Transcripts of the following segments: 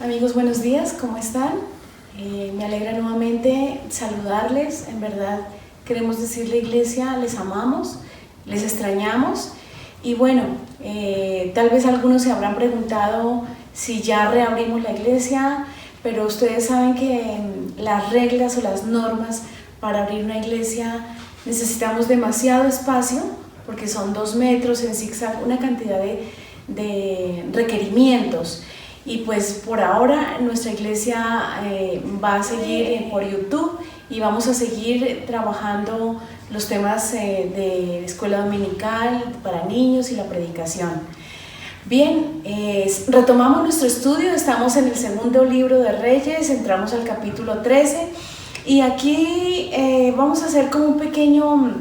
Amigos, buenos días, ¿cómo están? Me alegra nuevamente saludarles. En verdad, queremos decirle, iglesia, les amamos, les extrañamos. Y bueno, tal vez algunos se habrán preguntado si ya reabrimos la iglesia, pero ustedes saben que las reglas o las normas para abrir una iglesia necesitamos demasiado espacio, porque son 2 metros en zigzag, una cantidad de requerimientos. Y pues por ahora nuestra iglesia va a seguir por YouTube y vamos a seguir trabajando los temas de escuela dominical para niños y la predicación. Bien, retomamos nuestro estudio, estamos en el segundo libro de Reyes, entramos al capítulo 13 y aquí vamos a hacer como un pequeño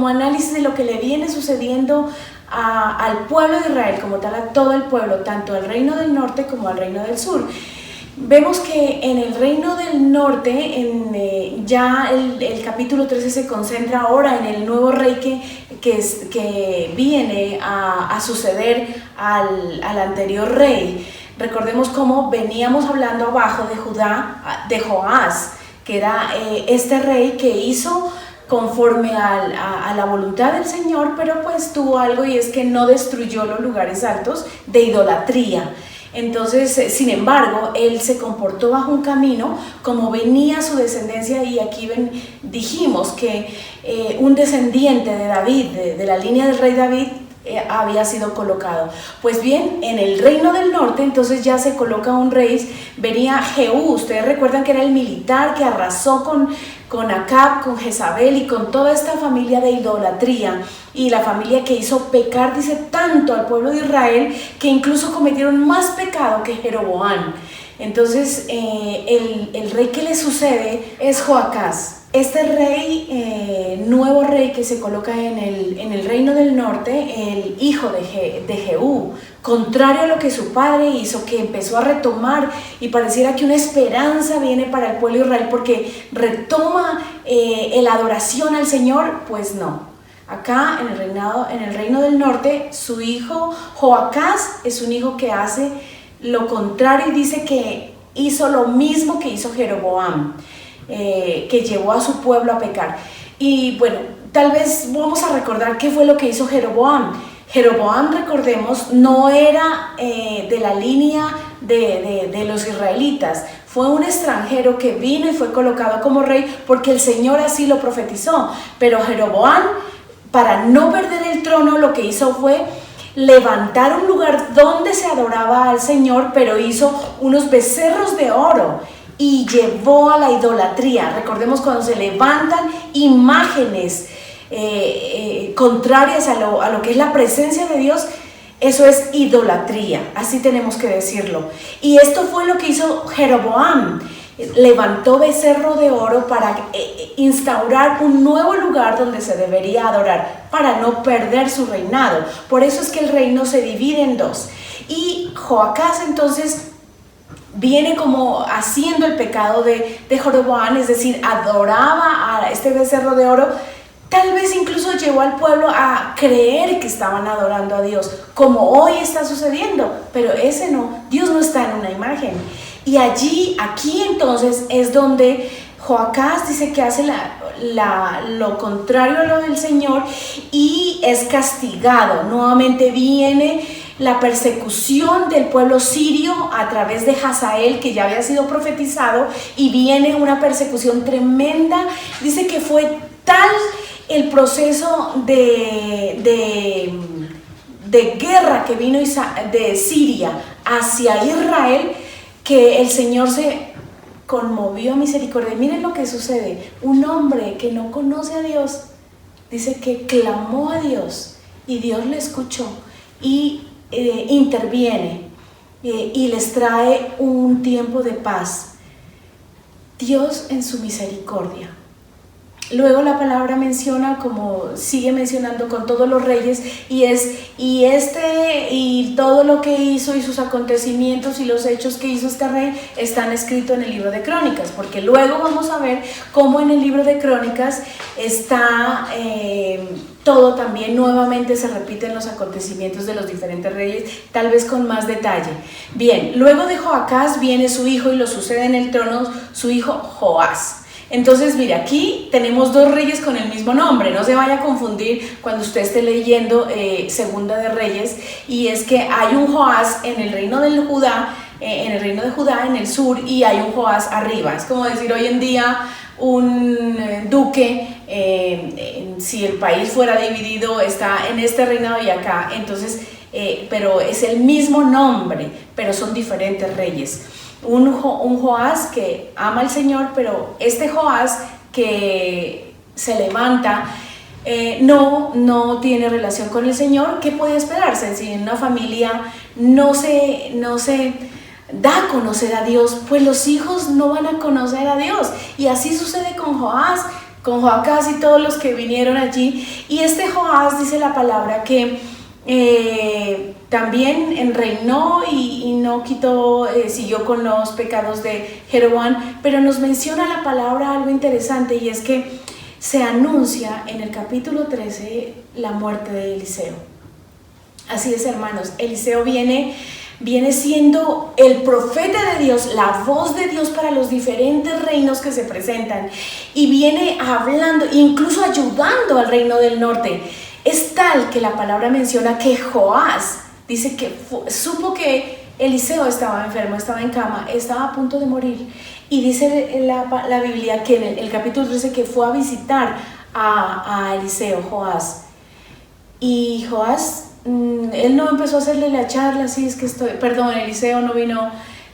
análisis de lo que le viene sucediendo al pueblo de Israel, como tal, a todo el pueblo, tanto al reino del norte como al reino del sur. Vemos que en el reino del norte, ya el capítulo 13 se concentra ahora en el nuevo rey que viene a suceder al anterior rey. Recordemos cómo veníamos hablando abajo de Judá, de Joás, que era este rey que hizo conforme a la voluntad del Señor, pero pues tuvo algo, y es que no destruyó los lugares altos de idolatría. Entonces, sin embargo, él se comportó bajo un camino como venía su descendencia, y aquí dijimos que un descendiente de David, de la línea del rey David, había sido colocado. Pues bien, en el reino del norte entonces ya se coloca un rey. Venía Jehú, ustedes recuerdan que era el militar que arrasó con Acab, con Jezabel y con toda esta familia de idolatría, y la familia que hizo pecar, dice, tanto al pueblo de Israel que incluso cometieron más pecado que Jeroboam. Entonces el rey que le sucede es Joacás. Este rey, nuevo rey que se coloca en el reino del norte, el hijo de Jehú, contrario a lo que su padre hizo, que empezó a retomar, y pareciera que una esperanza viene para el pueblo de Israel porque retoma la adoración al Señor. Pues no. Acá en el reino del norte, su hijo Joacás es un hijo que hace lo contrario, y dice que hizo lo mismo que hizo Jeroboam, que llevó a su pueblo a pecar. Y bueno, tal vez vamos a recordar qué fue lo que hizo Jeroboam. Jeroboam, recordemos, no era de la línea de los israelitas. Fue un extranjero que vino y fue colocado como rey porque el Señor así lo profetizó. Pero Jeroboam, para no perder el trono, lo que hizo fue levantar un lugar donde se adoraba al Señor, pero hizo unos becerros de oro y llevó a la idolatría. Recordemos cuando se levantan imágenes contrarias a lo que es la presencia de Dios, eso es idolatría, así tenemos que decirlo. Y esto fue lo que hizo Jeroboam. Levantó becerro de oro para instaurar un nuevo lugar donde se debería adorar, para no perder su reinado. Por eso es que el reino se divide en 2. Y Joacás entonces viene como haciendo el pecado de Jeroboam, es decir, adoraba a este becerro de oro. Tal vez incluso llevó al pueblo a creer que estaban adorando a Dios, como hoy está sucediendo, pero ese no, Dios no está en una imagen. Y aquí entonces es donde Joacás dice que hace lo contrario a lo del Señor y es castigado. Nuevamente viene la persecución del pueblo sirio a través de Hazael, que ya había sido profetizado, y viene una persecución tremenda. Dice que fue tal el proceso de guerra que vino de Siria hacia Israel, que el Señor se conmovió a misericordia. Miren lo que sucede. Un hombre que no conoce a Dios, dice que clamó a Dios y Dios le escuchó y interviene y les trae un tiempo de paz. Dios en su misericordia. Luego la palabra menciona, como sigue mencionando con todos los reyes, y todo lo que hizo y sus acontecimientos y los hechos que hizo este rey están escritos en el libro de Crónicas, porque luego vamos a ver cómo en el libro de Crónicas está todo también nuevamente se repiten los acontecimientos de los diferentes reyes, tal vez con más detalle. Bien, luego de Joacás viene su hijo y lo sucede en el trono su hijo Joás. Entonces, mire, aquí tenemos dos reyes con el mismo nombre, no se vaya a confundir cuando usted esté leyendo Segunda de Reyes, y es que hay un Joás en el reino de Judá, en el sur, y hay un Joás arriba. Es como decir hoy en día un duque, si el país fuera dividido, está en este reinado y acá, entonces, pero es el mismo nombre, pero son diferentes reyes. Un Joás que ama al Señor, pero este Joás que se levanta no tiene relación con el Señor. ¿Qué puede esperarse? Si en una familia no se da a conocer a Dios, pues los hijos no van a conocer a Dios. Y así sucede con Joás, con Joacás y todos los que vinieron allí. Y este Joás, dice la palabra, que también reinó y no quitó, siguió con los pecados de Jeroboam, pero nos menciona la palabra algo interesante, y es que se anuncia en el capítulo 13 la muerte de Eliseo. Así es, hermanos, Eliseo viene siendo el profeta de Dios, la voz de Dios para los diferentes reinos que se presentan, y viene hablando, incluso ayudando al reino del norte. Es tal que la palabra menciona que Joás dice que supo que Eliseo estaba enfermo, estaba en cama, estaba a punto de morir, y dice la Biblia que en el capítulo 13 que fue a visitar a Eliseo, Joás. Y Joás, él no empezó a hacerle la charla, sí, es que Eliseo no vino,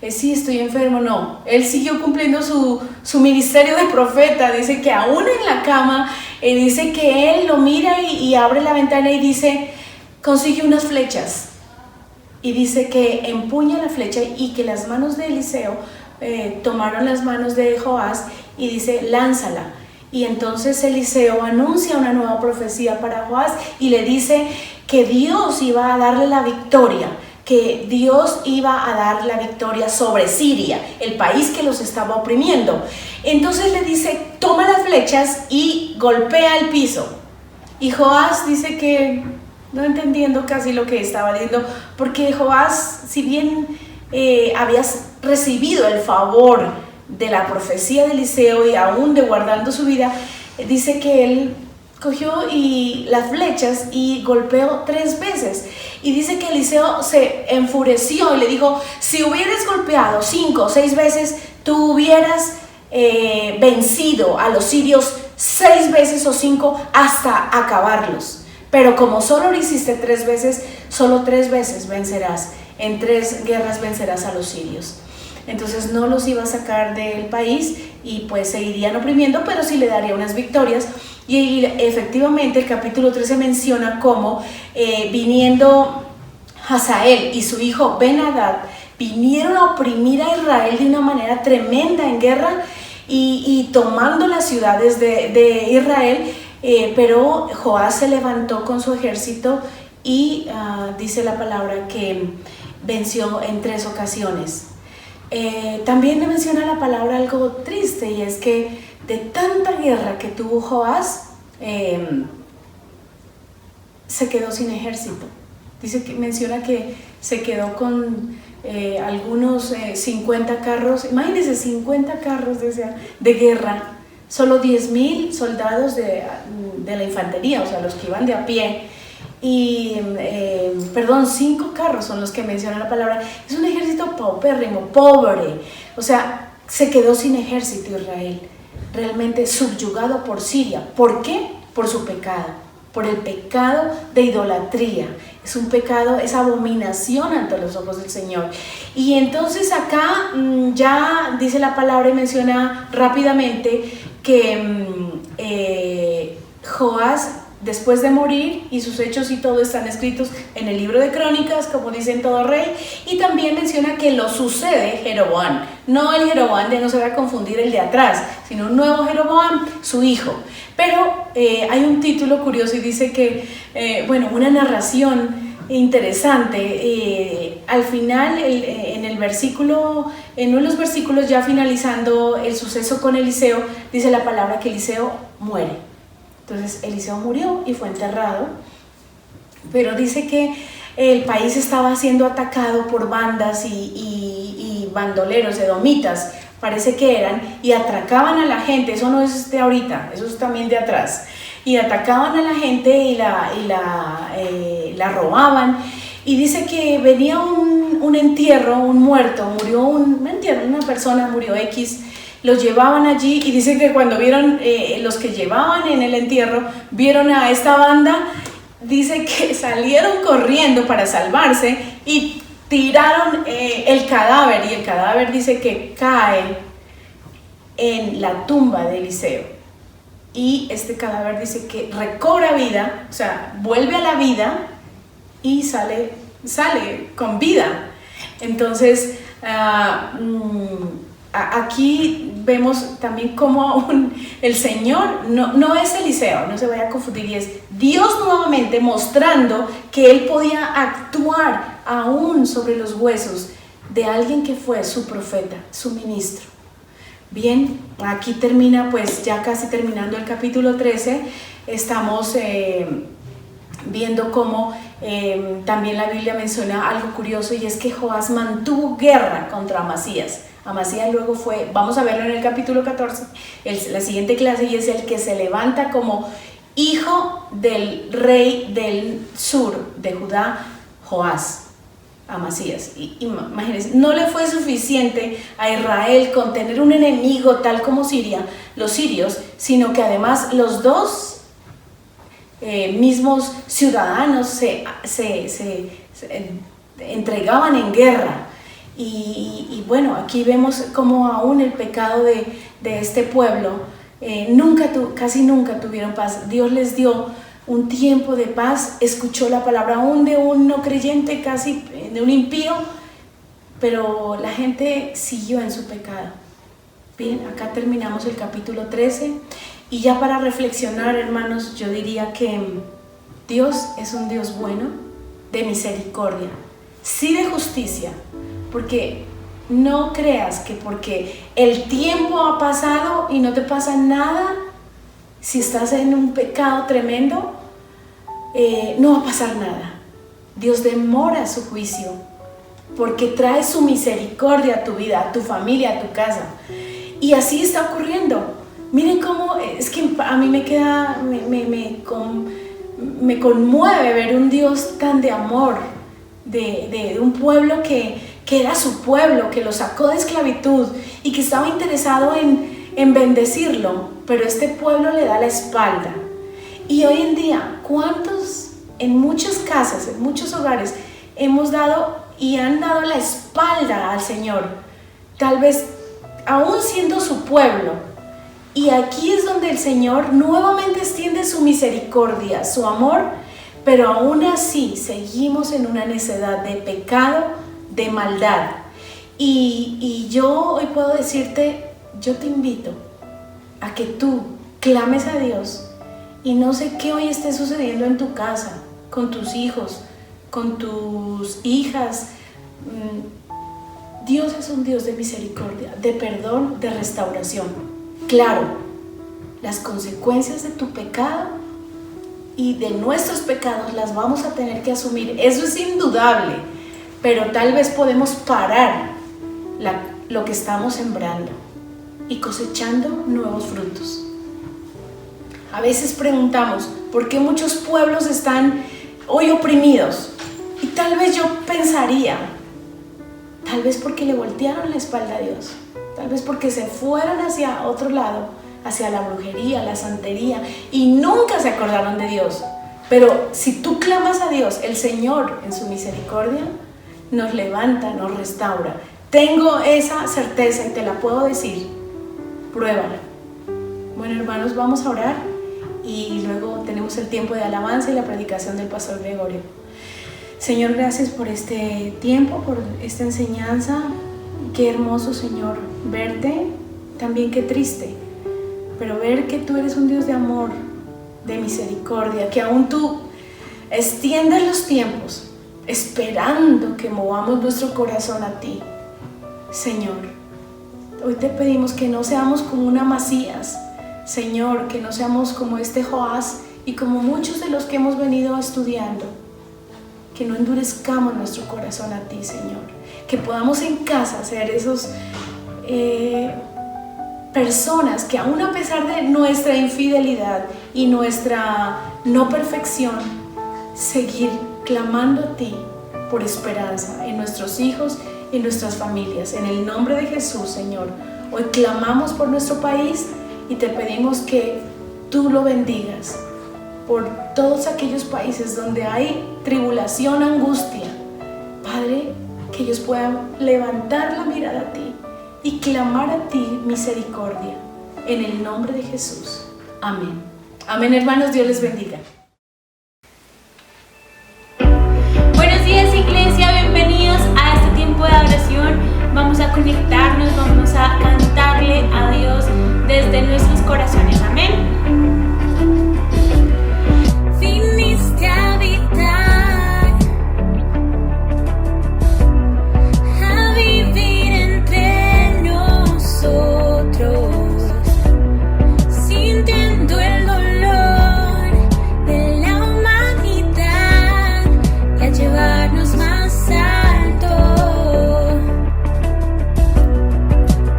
sí, estoy enfermo, no. Él siguió cumpliendo su ministerio de profeta. Dice que aún en la cama, dice que él lo mira y abre la ventana y dice, consigue unas flechas. Y dice que empuña la flecha y que las manos de Eliseo tomaron las manos de Joás y dice, lánzala. Y entonces Eliseo anuncia una nueva profecía para Joás y le dice que Dios iba a darle la victoria, que Dios iba a dar la victoria sobre Siria, el país que los estaba oprimiendo. Entonces le dice, toma las flechas y golpea el piso. Y Joás dice que no entendiendo casi lo que estaba diciendo, porque Joás, si bien había recibido el favor de la profecía de Eliseo y aún de guardando su vida, dice que él cogió las flechas y golpeó 3 veces. Y dice que Eliseo se enfureció y le dijo, si hubieras golpeado 5 o 6 veces, tú hubieras vencido a los sirios 6 veces o 5 hasta acabarlos. Pero como solo lo hiciste 3 veces, solo 3 veces vencerás. En 3 guerras vencerás a los sirios. Entonces no los iba a sacar del país y pues seguirían oprimiendo, pero sí le daría unas victorias. Y efectivamente el capítulo 13 menciona cómo viniendo Hazael y su hijo Ben-Hadad vinieron a oprimir a Israel de una manera tremenda en guerra y tomando las ciudades de Israel, pero Joás se levantó con su ejército y dice la palabra que venció en 3 ocasiones. También menciona la palabra algo triste, y es que de tanta guerra que tuvo Joás, se quedó sin ejército. Menciona que se quedó con algunos 50 carros, imagínense 50 carros de guerra, solo 10,000 soldados de la infantería, o sea, los que iban de a pie, y 5 carros son los que menciona la palabra. Es un ejército paupérrimo, pobre, o sea, se quedó sin ejército Israel, realmente subyugado por Siria. ¿Por qué? Por su pecado, por el pecado de idolatría. Es un pecado, es abominación ante los ojos del Señor. Y entonces acá ya dice la palabra y menciona rápidamente que Joás, después de morir, y sus hechos y todo están escritos en el libro de Crónicas, como dicen todo rey, y también menciona que lo sucede Jeroboam, no el Jeroboam no se va a confundir el de atrás, sino un nuevo Jeroboam, su hijo. Pero hay un título curioso y dice que, una narración interesante, al final en uno de los versículos ya finalizando el suceso con Eliseo, dice la palabra que Eliseo muere. Entonces Eliseo murió y fue enterrado, pero dice que el país estaba siendo atacado por bandas y bandoleros, edomitas, parece que eran, y atracaban a la gente. Eso no es de ahorita, eso es también de atrás, y atacaban a la gente y la robaban. Y dice que venía un entierro, un muerto, murió un entierro, una persona murió X, los llevaban allí, y dice que cuando vieron, los que llevaban en el entierro, vieron a esta banda, dice que salieron corriendo para salvarse y tiraron el cadáver, y el cadáver dice que cae en la tumba de Eliseo, y este cadáver dice que recobra vida, o sea, vuelve a la vida y sale con vida. Entonces aquí vemos también cómo el Señor no es Eliseo, no se vaya a confundir, y es Dios nuevamente mostrando que Él podía actuar aún sobre los huesos de alguien que fue su profeta, su ministro. Bien, aquí termina, pues ya casi terminando el capítulo 13, estamos viendo cómo también la Biblia menciona algo curioso, y es que Joás mantuvo guerra contra Amasías. Amasías luego fue, vamos a verlo en el capítulo 14, la siguiente clase, y es el que se levanta como hijo del rey del sur de Judá, Joás, Amasías. Y imagínense, no le fue suficiente a Israel con tener un enemigo tal como Siria, los sirios, sino que además los dos mismos ciudadanos se entregaban en guerra. Y bueno, aquí vemos como aún el pecado de este pueblo, casi nunca tuvieron paz. Dios les dio un tiempo de paz, escuchó la palabra aún de un no creyente, casi de un impío, pero la gente siguió en su pecado. Bien, acá terminamos el capítulo 13, y ya para reflexionar, hermanos, yo diría que Dios es un Dios bueno, de misericordia, sí de justicia, porque no creas que porque el tiempo ha pasado y no te pasa nada, si estás en un pecado tremendo, no va a pasar nada. Dios demora su juicio porque trae su misericordia a tu vida, a tu familia, a tu casa. Y así está ocurriendo. Miren cómo, es que a mí me conmueve ver un Dios tan de amor, de un pueblo que era su pueblo, que lo sacó de esclavitud y que estaba interesado en bendecirlo, pero este pueblo le da la espalda. Y hoy en día, ¿cuántos en muchas casas, en muchos hogares hemos dado y han dado la espalda al Señor? Tal vez aún siendo su pueblo. Y aquí es donde el Señor nuevamente extiende su misericordia, su amor, pero aún así seguimos en una necedad de pecado, de maldad. Y yo hoy puedo decirte, yo te invito a que tú clames a Dios, y no sé qué hoy esté sucediendo en tu casa, con tus hijos, con tus hijas. Dios es un Dios de misericordia, de perdón, de restauración. Claro, las consecuencias de tu pecado y de nuestros pecados las vamos a tener que asumir, eso es indudable, pero tal vez podemos parar lo que estamos sembrando y cosechando nuevos frutos. A veces preguntamos, ¿por qué muchos pueblos están hoy oprimidos? Y tal vez yo pensaría, tal vez porque le voltearon la espalda a Dios, tal vez porque se fueron hacia otro lado, hacia la brujería, la santería, y nunca se acordaron de Dios. Pero si tú clamas a Dios, el Señor en su misericordia nos levanta, nos restaura. Tengo esa certeza y te la puedo decir. Pruébala. Bueno, hermanos, vamos a orar y luego tenemos el tiempo de alabanza y la predicación del pastor Gregorio. Señor, gracias por este tiempo, por esta enseñanza. Qué hermoso, Señor, verte, también qué triste, pero ver que tú eres un Dios de amor, de misericordia, que aún tú extiendes los tiempos, esperando que movamos nuestro corazón a ti. Señor, hoy te pedimos que no seamos como un Amasías, Señor, que no seamos como este Joás y como muchos de los que hemos venido estudiando, que no endurezcamos nuestro corazón a ti, Señor, que podamos en casa ser esos personas que aún a pesar de nuestra infidelidad y nuestra no perfección, seguir clamando a ti por esperanza en nuestros hijos y en nuestras familias. En el nombre de Jesús, Señor, hoy clamamos por nuestro país y te pedimos que tú lo bendigas por todos aquellos países donde hay tribulación, angustia. Padre, que ellos puedan levantar la mirada a ti y clamar a ti misericordia. En el nombre de Jesús. Amén. Amén, hermanos. Dios les bendiga. Buenos días, iglesia. Bienvenidos a este tiempo de oración. Vamos a conectarnos, vamos a cantarle a Dios desde nuestros corazones. Amén. Viniste a habitar, a vivir entre nosotros, sintiendo el dolor de la humanidad y a llevarnos más alto.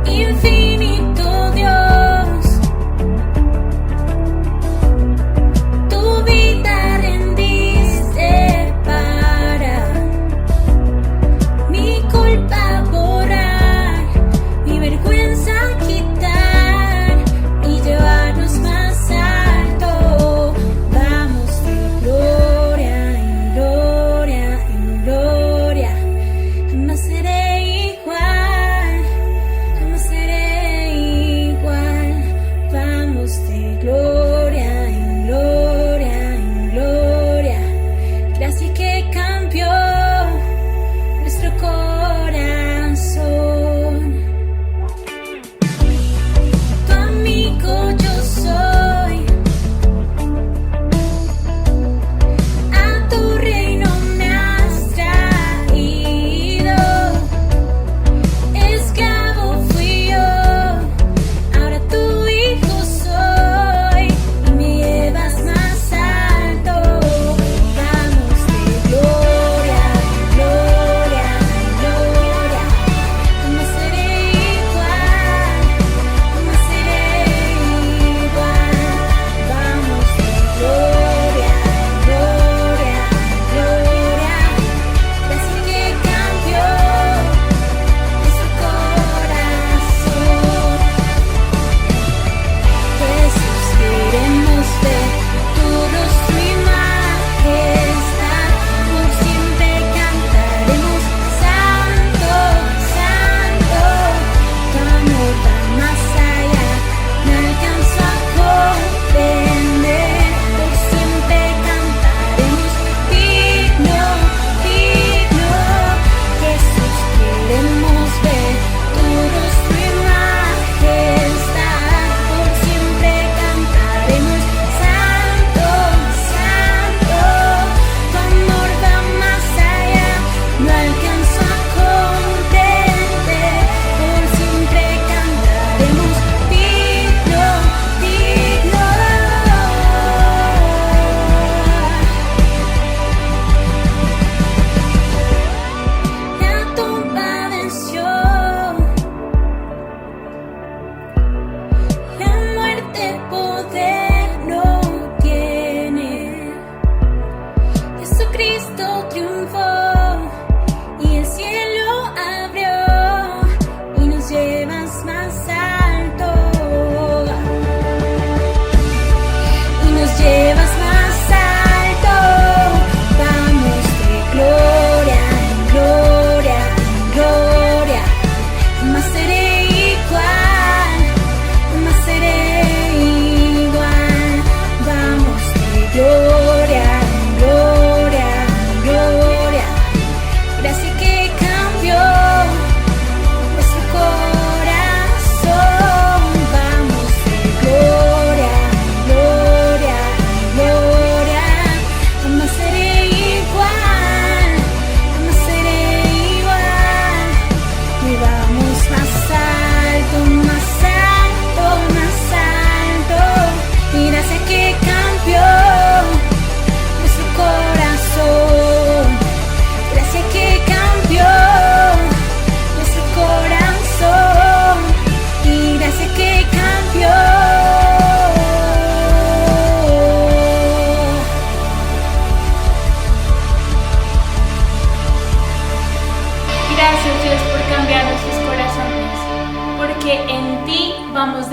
Infinito Dios,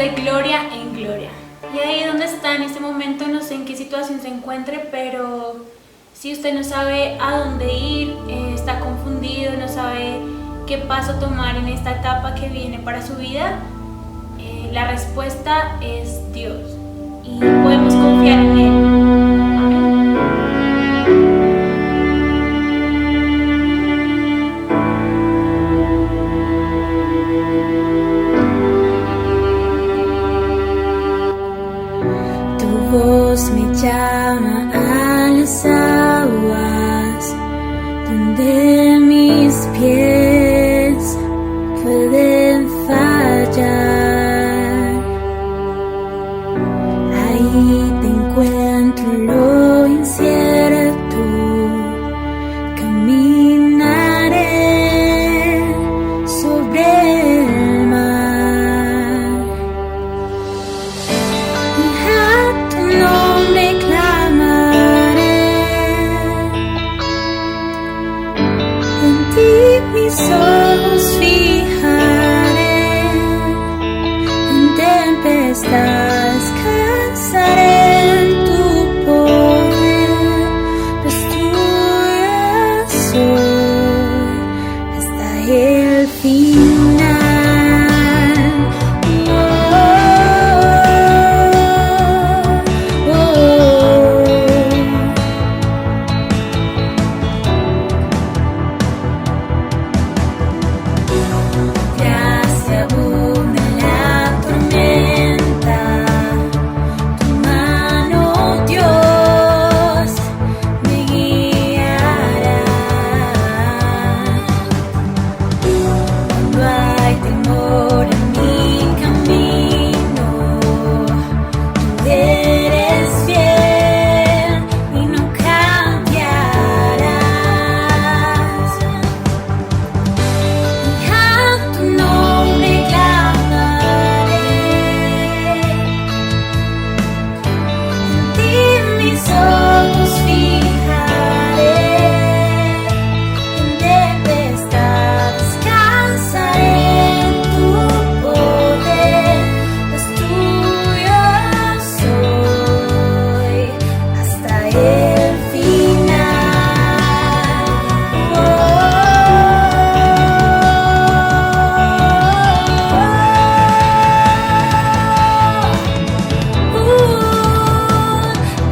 de gloria en gloria. Y ahí donde está en este momento, no sé en qué situación se encuentre, pero si usted no sabe a dónde ir, está confundido, no sabe qué paso tomar en esta etapa que viene para su vida, la respuesta es Dios y podemos confiar en Él. Amén. Tu voz me llama a las aguas donde mis pies pueden fallar. Ahí te encuentro lo incierto, caminaré sobre el mar. Y a tu nombre clamaré, en ti mis ojos fijaré, en tempestad descansaré en tu poder, pues tuya soy hasta el final. Gracia abunda en la tormenta, tu mano, Dios, me guiará. Cuando hay temor en mi camino, tú eres fiel y no cambiarás. Y a tu nombre clamaré, en ti mis ojos fijaré, en tempestad descansaré en tu poder, pues tuyo soy hasta el final.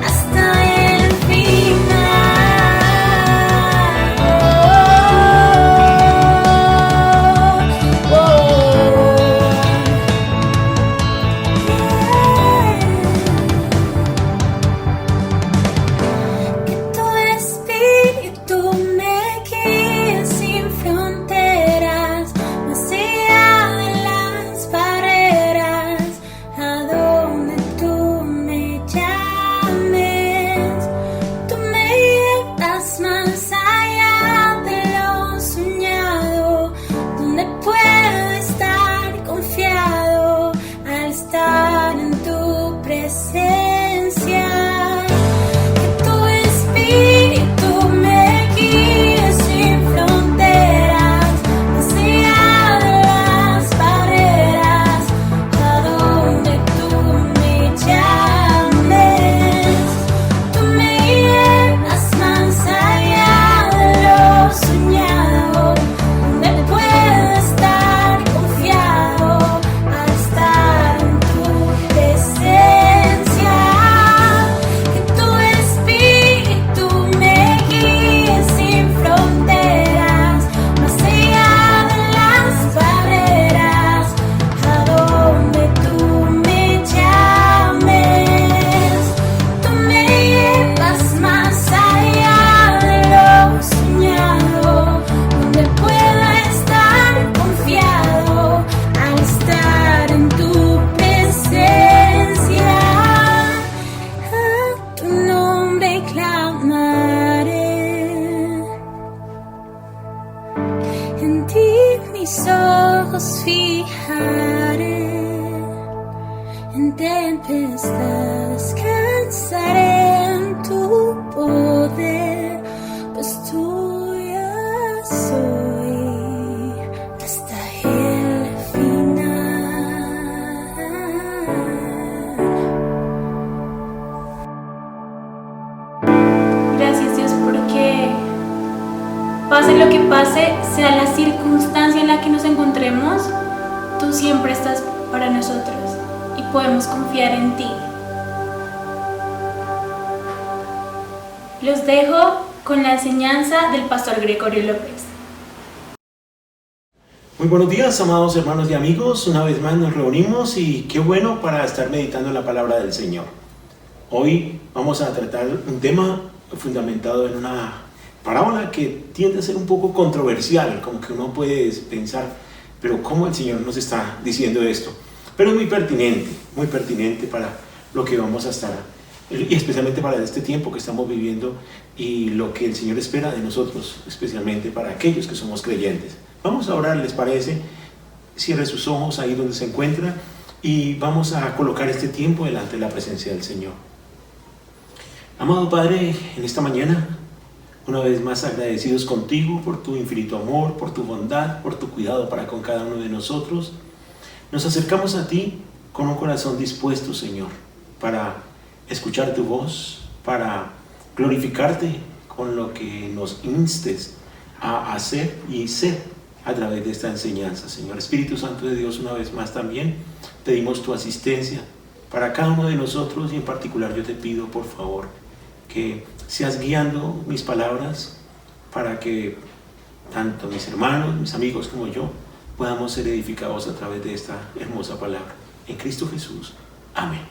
Hasta el final. Que tu espíritu me guíe sin fronteras, más allá de las barreras, a donde tú me llames. Tú me llevas más allá de lo soñado, donde puedo estar confiado al estar en tu presencia. Que tu espíritu me guíe sin fronteras, más allá de las barreras, a donde tú me llames. Tú me llevas más allá de lo soñado, donde puedo estar confiado al estar en tu presencia. Que tu espíritu me guíe sin fronteras, más allá de las barreras, a donde tú me llames. Tú me llevas más allá de lo soñado, donde pueda estar confiado al estar en tu presencia. A tu nombre clamaré, en ti mis ojos fijaré, en tempestad descansaré en tu poder, pues tuya soy hasta el final. nos encontremos, tú siempre estás para nosotros y podemos confiar en ti. Los dejo con la enseñanza del pastor Gregorio López. Muy buenos días, amados hermanos y amigos. Una vez más nos reunimos y qué bueno para estar meditando en la palabra del Señor. Hoy vamos a tratar un tema fundamentado en una parábola que tiende a ser un poco controversial, como que uno puede pensar, pero ¿cómo el Señor nos está diciendo esto? Pero es muy pertinente para lo que vamos a estar, y especialmente para este tiempo que estamos viviendo y lo que el Señor espera de nosotros, especialmente para aquellos que somos creyentes. Vamos a orar, ¿les parece? Cierre sus ojos ahí donde se encuentra y vamos a colocar este tiempo delante de la presencia del Señor. Amado Padre, en esta mañana, una vez más agradecidos contigo por tu infinito amor, por tu bondad, por tu cuidado para con cada uno de nosotros, nos acercamos a ti con un corazón dispuesto, Señor, para escuchar tu voz, para glorificarte con lo que nos instes a hacer y ser a través de esta enseñanza, Señor. Espíritu Santo de Dios, una vez más también pedimos tu asistencia para cada uno de nosotros y en particular yo te pido, por favor, que seas guiando mis palabras para que tanto mis hermanos, mis amigos como yo podamos ser edificados a través de esta hermosa palabra. En Cristo Jesús. Amén.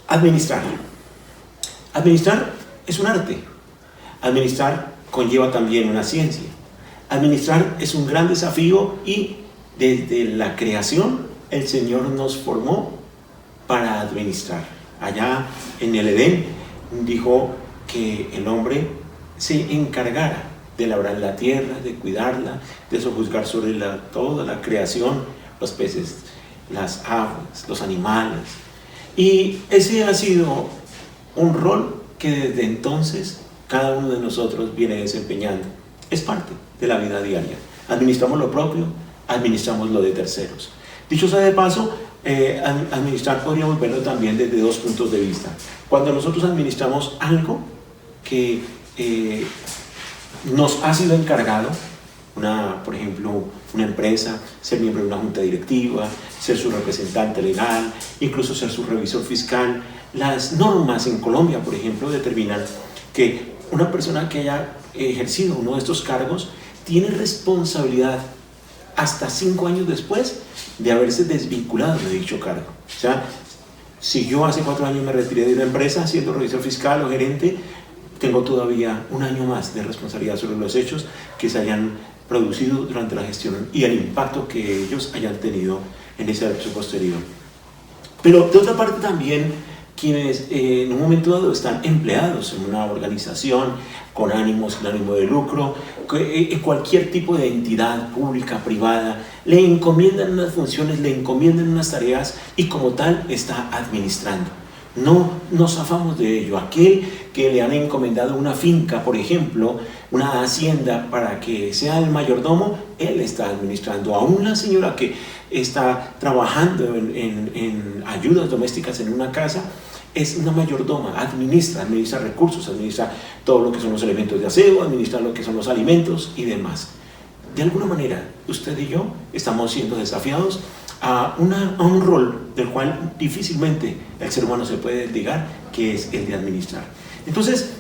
Administrar. Administrar es un arte. Administrar conlleva también una ciencia. Administrar es un gran desafío y desde la creación el Señor nos formó para administrar. Allá en el Edén dijo que el hombre se encargara de labrar la tierra, de cuidarla, de sojuzgar sobre toda la creación, los peces, las aves, los animales. Y ese ha sido un rol que desde entonces cada uno de nosotros viene desempeñando. Es parte de la vida diaria. Administramos lo propio, administramos lo de terceros. Dicho sea de paso, administrar podríamos verlo también desde dos puntos de vista. Cuando nosotros administramos algo que nos ha sido encargado, por ejemplo, una empresa, ser miembro de una junta directiva, ser su representante legal, incluso ser su revisor fiscal. Las normas en Colombia, por ejemplo, determinan que una persona que haya ejercido uno de estos cargos tiene responsabilidad hasta 5 años después de haberse desvinculado de dicho cargo. O sea, si yo hace 4 años me retiré de una empresa siendo revisor fiscal o gerente, tengo todavía 1 año más de responsabilidad sobre los hechos que se hayan producido durante la gestión y el impacto que ellos hayan tenido en ese lapso posterior. Pero de otra parte también quienes en un momento dado están empleados en una organización con ánimo de lucro, cualquier tipo de entidad pública, privada, le encomiendan unas funciones, le encomiendan unas tareas y como tal está administrando. No nos zafamos de ello. Aquel que le han encomendado una finca, por ejemplo, una hacienda para que sea el mayordomo, él está administrando. Aún la señora que está trabajando en ayudas domésticas en una casa, es una mayordoma, administra recursos, administra todo lo que son los elementos de aseo, administra lo que son los alimentos y demás. De alguna manera, usted y yo estamos siendo desafiados a un rol del cual difícilmente el ser humano se puede desligar, que es el de administrar. Entonces,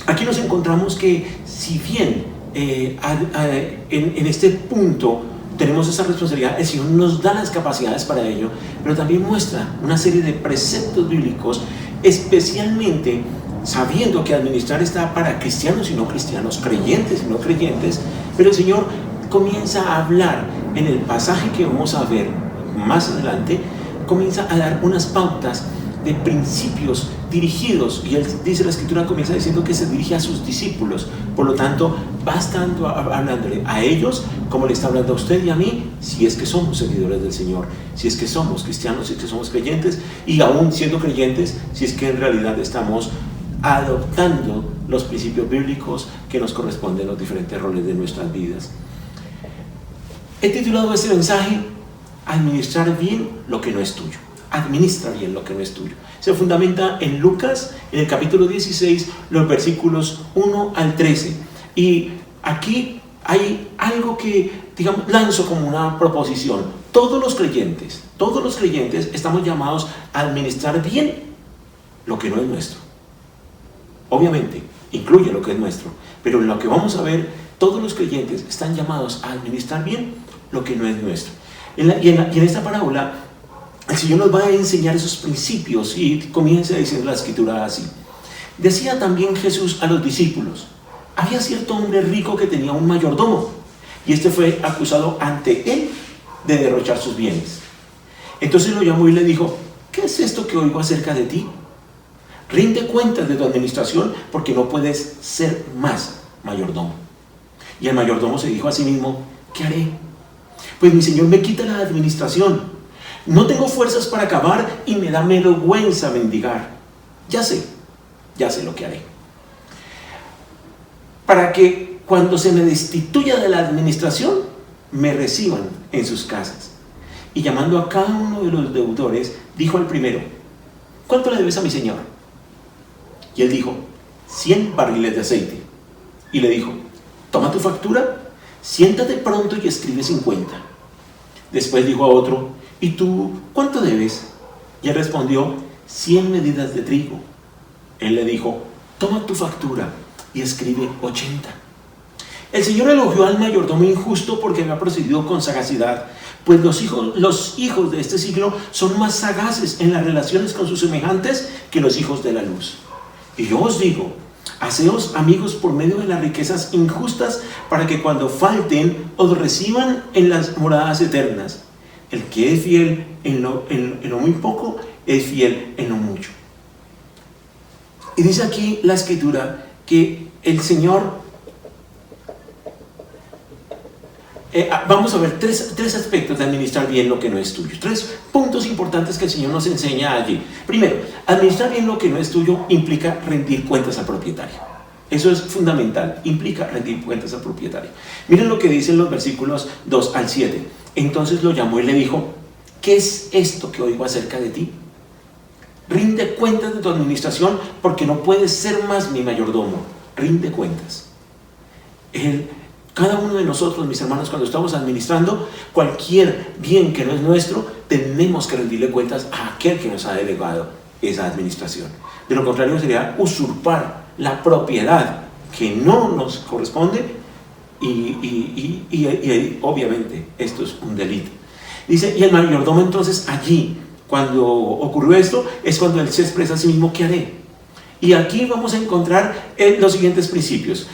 aquí nos encontramos que si bien en este punto tenemos esa responsabilidad, el Señor nos da las capacidades para ello, pero también muestra una serie de preceptos bíblicos, especialmente sabiendo que administrar está para cristianos y no cristianos, creyentes y no creyentes, pero el Señor comienza a hablar en el pasaje que vamos a ver más adelante, comienza a dar unas pautas de principios dirigidos, y él dice, la escritura comienza diciendo que se dirige a sus discípulos, por lo tanto va estando hablándole a ellos como le está hablando a usted y a mí, si es que somos seguidores del Señor, si es que somos cristianos, si es que somos creyentes, y aún siendo creyentes, si es que en realidad estamos adoptando los principios bíblicos que nos corresponden en los diferentes roles de nuestras vidas. He titulado este mensaje Administrar bien lo que no es tuyo. Administra bien lo que no es tuyo. Se fundamenta en Lucas, en el capítulo 16, los versículos 1 al 13. Y aquí hay algo que, digamos, lanzo como una proposición. Todos los creyentes estamos llamados a administrar bien lo que no es nuestro. Obviamente, incluye lo que es nuestro, pero en lo que vamos a ver, todos los creyentes están llamados a administrar bien lo que no es nuestro. Y en esta parábola, el Señor nos va a enseñar esos principios y comienza a decir la Escritura así. Decía también Jesús a los discípulos: había cierto hombre rico que tenía un mayordomo, y este fue acusado ante él de derrochar sus bienes. Entonces lo llamó y le dijo: ¿qué es esto que oigo acerca de ti? Rinde cuentas de tu administración, porque no puedes ser más mayordomo. Y el mayordomo se dijo a sí mismo: ¿qué haré? Pues mi señor me quita la administración. No tengo fuerzas para acabar y me da vergüenza mendigar. Ya sé lo que haré, para que cuando se me destituya de la administración, me reciban en sus casas. Y llamando a cada uno de los deudores, dijo al primero: ¿cuánto le debes a mi señor? Y él dijo: 100 barriles de aceite. Y le dijo: toma tu factura, siéntate pronto y escribe 50. Después dijo a otro: ¿y tú cuánto debes? Y él respondió: 100 medidas de trigo. Él le dijo: toma tu factura y escribe 80. El Señor elogió al mayordomo injusto porque había procedido con sagacidad, pues los hijos de este siglo son más sagaces en las relaciones con sus semejantes que los hijos de la luz. Y yo os digo: haceos amigos por medio de las riquezas injustas, para que cuando falten os reciban en las moradas eternas. El que es fiel en lo muy poco, es fiel en lo mucho. Y dice aquí la Escritura que el Señor, vamos a ver tres aspectos de administrar bien lo que no es tuyo. 3 puntos importantes que el Señor nos enseña allí. Primero, administrar bien lo que no es tuyo implica rendir cuentas al propietario. Eso es fundamental, implica rendir cuentas al propietario. Miren lo que dicen los versículos 2 al 7. Entonces lo llamó y le dijo: ¿qué es esto que oigo acerca de ti? Rinde cuentas de tu administración, porque no puedes ser más mi mayordomo. Rinde cuentas. Cada uno de nosotros, mis hermanos, cuando estamos administrando cualquier bien que no es nuestro, tenemos que rendirle cuentas a aquel que nos ha delegado esa administración. De lo contrario, sería usurpar la propiedad que no nos corresponde y obviamente esto es un delito. Dice: y el mayordomo entonces allí, cuando ocurrió esto, es cuando él se expresa a sí mismo: ¿qué haré? Y aquí vamos a encontrar los siguientes principios